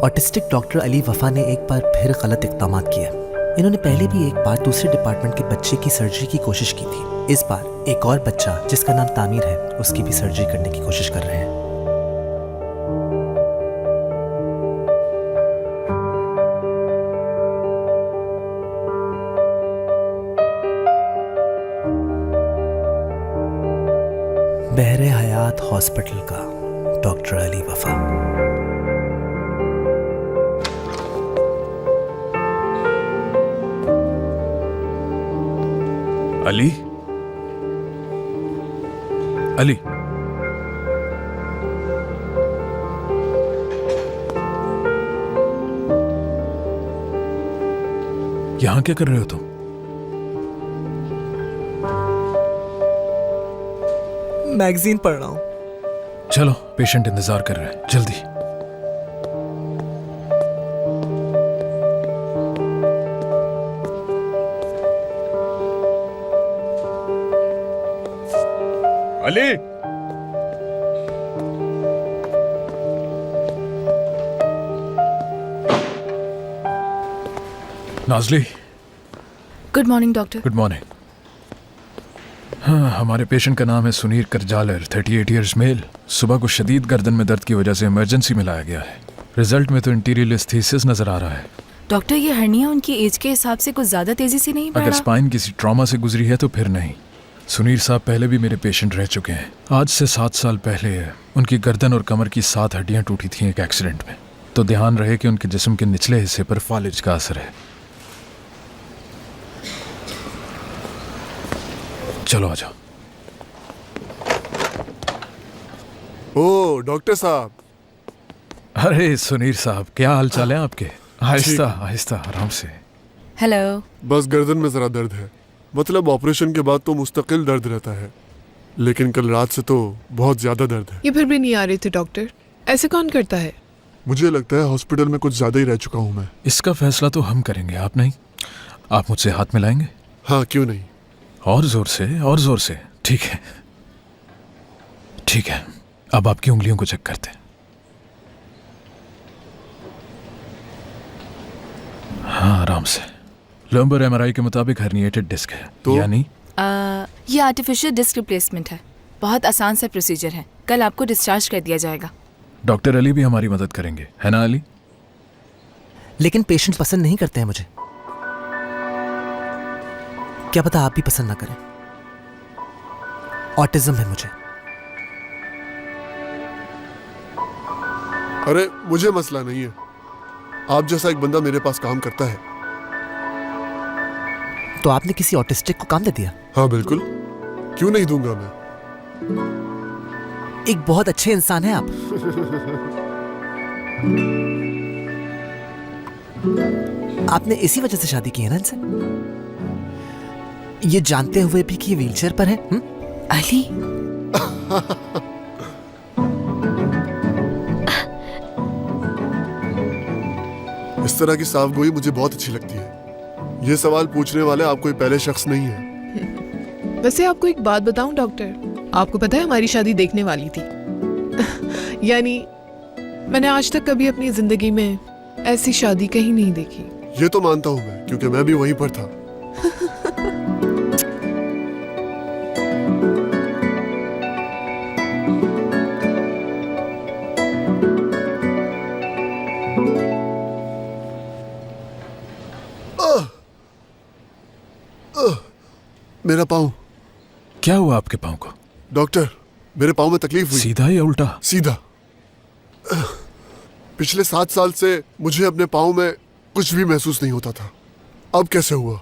ऑटिस्टिक डॉक्टर अली वफा ने एक बार फिर गलत इक़दामात किए। इन्होंने पहले भी एक बार दूसरे डिपार्टमेंट के बच्चे की सर्जरी की कोशिश की थी। इस बार एक और बच्चा जिसका नाम तामीर है, उसकी भी सर्जरी करने की कोशिश कर रहे हैं। बहरे हयात हॉस्पिटल का डॉक्टर अली वफा। अली, अली, यहां क्या कर रहे हो तुम? मैगजीन पढ़ रहा हूं। चलो, पेशेंट इंतजार कर रहे हैं, जल्दी। Ali, Nazli. Good morning doctor. Good morning. हाँ, हमारे पेशेंट का नाम है सुनीर करजालर, 38 इयर्स मेल। सुबह को शदीद गर्दन में दर्द की वजह से इमरजेंसी में लाया गया है। रिजल्ट में तो इंटीरियलिस्थीसिस नजर आ रहा है। डॉक्टर, ये हर्निया उनकी एज के हिसाब से कुछ ज्यादा तेजी से नहीं बढ़ अगर रहा? स्पाइन किसी ट्रॉमा से गुजरी है तो फिर नहीं। सुनील साहब पहले भी मेरे पेशेंट रह चुके हैं। आज से 7 साल पहले उनकी गर्दन और कमर की 7 हड्डियां टूटी थीं एक एक्सीडेंट में। तो ध्यान रहे कि उनके जिस्म के निचले हिस्से पर फालिज का असर है। चलो आ जाओ। ओ डॉक्टर साहब। अरे सुनील साहब, क्या हाल चाल है आपके? आहिस्ता आहिस्ता, आराम से। हेलो। बस गर्दन में जरा दर्द है। मतलब ऑपरेशन के बाद तो मुस्तकिल दर्द रहता है, लेकिन कल रात से तो बहुत ज्यादा दर्द है। ये फिर भी नहीं आ रहे थे डॉक्टर, ऐसे कौन करता है? मुझे लगता है हॉस्पिटल में कुछ ज्यादा ही रह चुका हूँ मैं। इसका फैसला तो हम करेंगे, आप नहीं। आप मुझसे हाथ मिलाएंगे? हाँ, क्यों नहीं। और जोर से, और जोर से। ठीक है ठीक है। अब आपकी उंगलियों को चेक करते हैं। हाँ, आराम से। लंबर एमआरआई के मुताबिक हर्निएटेड डिस्क है। तो? यानी ये आर्टिफिशियल डिस्क रिप्लेसमेंट है। बहुत आसान सा प्रोसीजर है। कल आपको डिस्चार्ज कर दिया जाएगा। डॉक्टर अली भी हमारी मदद करेंगे, है ना अली? लेकिन पेशेंट पसंद नहीं करते हैं मुझे। क्या पता आप भी पसंद ना करें। ऑटिज्म है मुझे। अरे मुझे मसला नहीं है। आप जैसा एक बंदा मेरे पास काम करता है। तो आपने किसी ऑटिस्टिक को काम दे दिया? हाँ बिल्कुल, क्यों नहीं दूंगा मैं। एक बहुत अच्छे इंसान हैं आप। आपने इसी वजह से शादी की है ना इनसे, ये जानते हुए भी कि ये व्हीलचेयर पर है? अली। इस तरह की साफगोई मुझे बहुत अच्छी लगती है। ये सवाल पूछने वाले आप कोई पहले शख्स नहीं है। वैसे आपको एक बात बताऊं डॉक्टर, आपको पता है हमारी शादी देखने वाली थी। यानी मैंने आज तक कभी अपनी जिंदगी में ऐसी शादी कहीं नहीं देखी। ये तो मानता हूं मैं, क्योंकि मैं भी वहीं पर था। मेरा पाँव। क्या हुआ आपके पाँव को? डॉक्टर, मेरे पाँव में तकलीफ हुई। सीधा या उल्टा? सीधा। पिछले 7 साल से मुझे अपने पाँव में कुछ भी महसूस नहीं होता था। अब कैसे हुआ?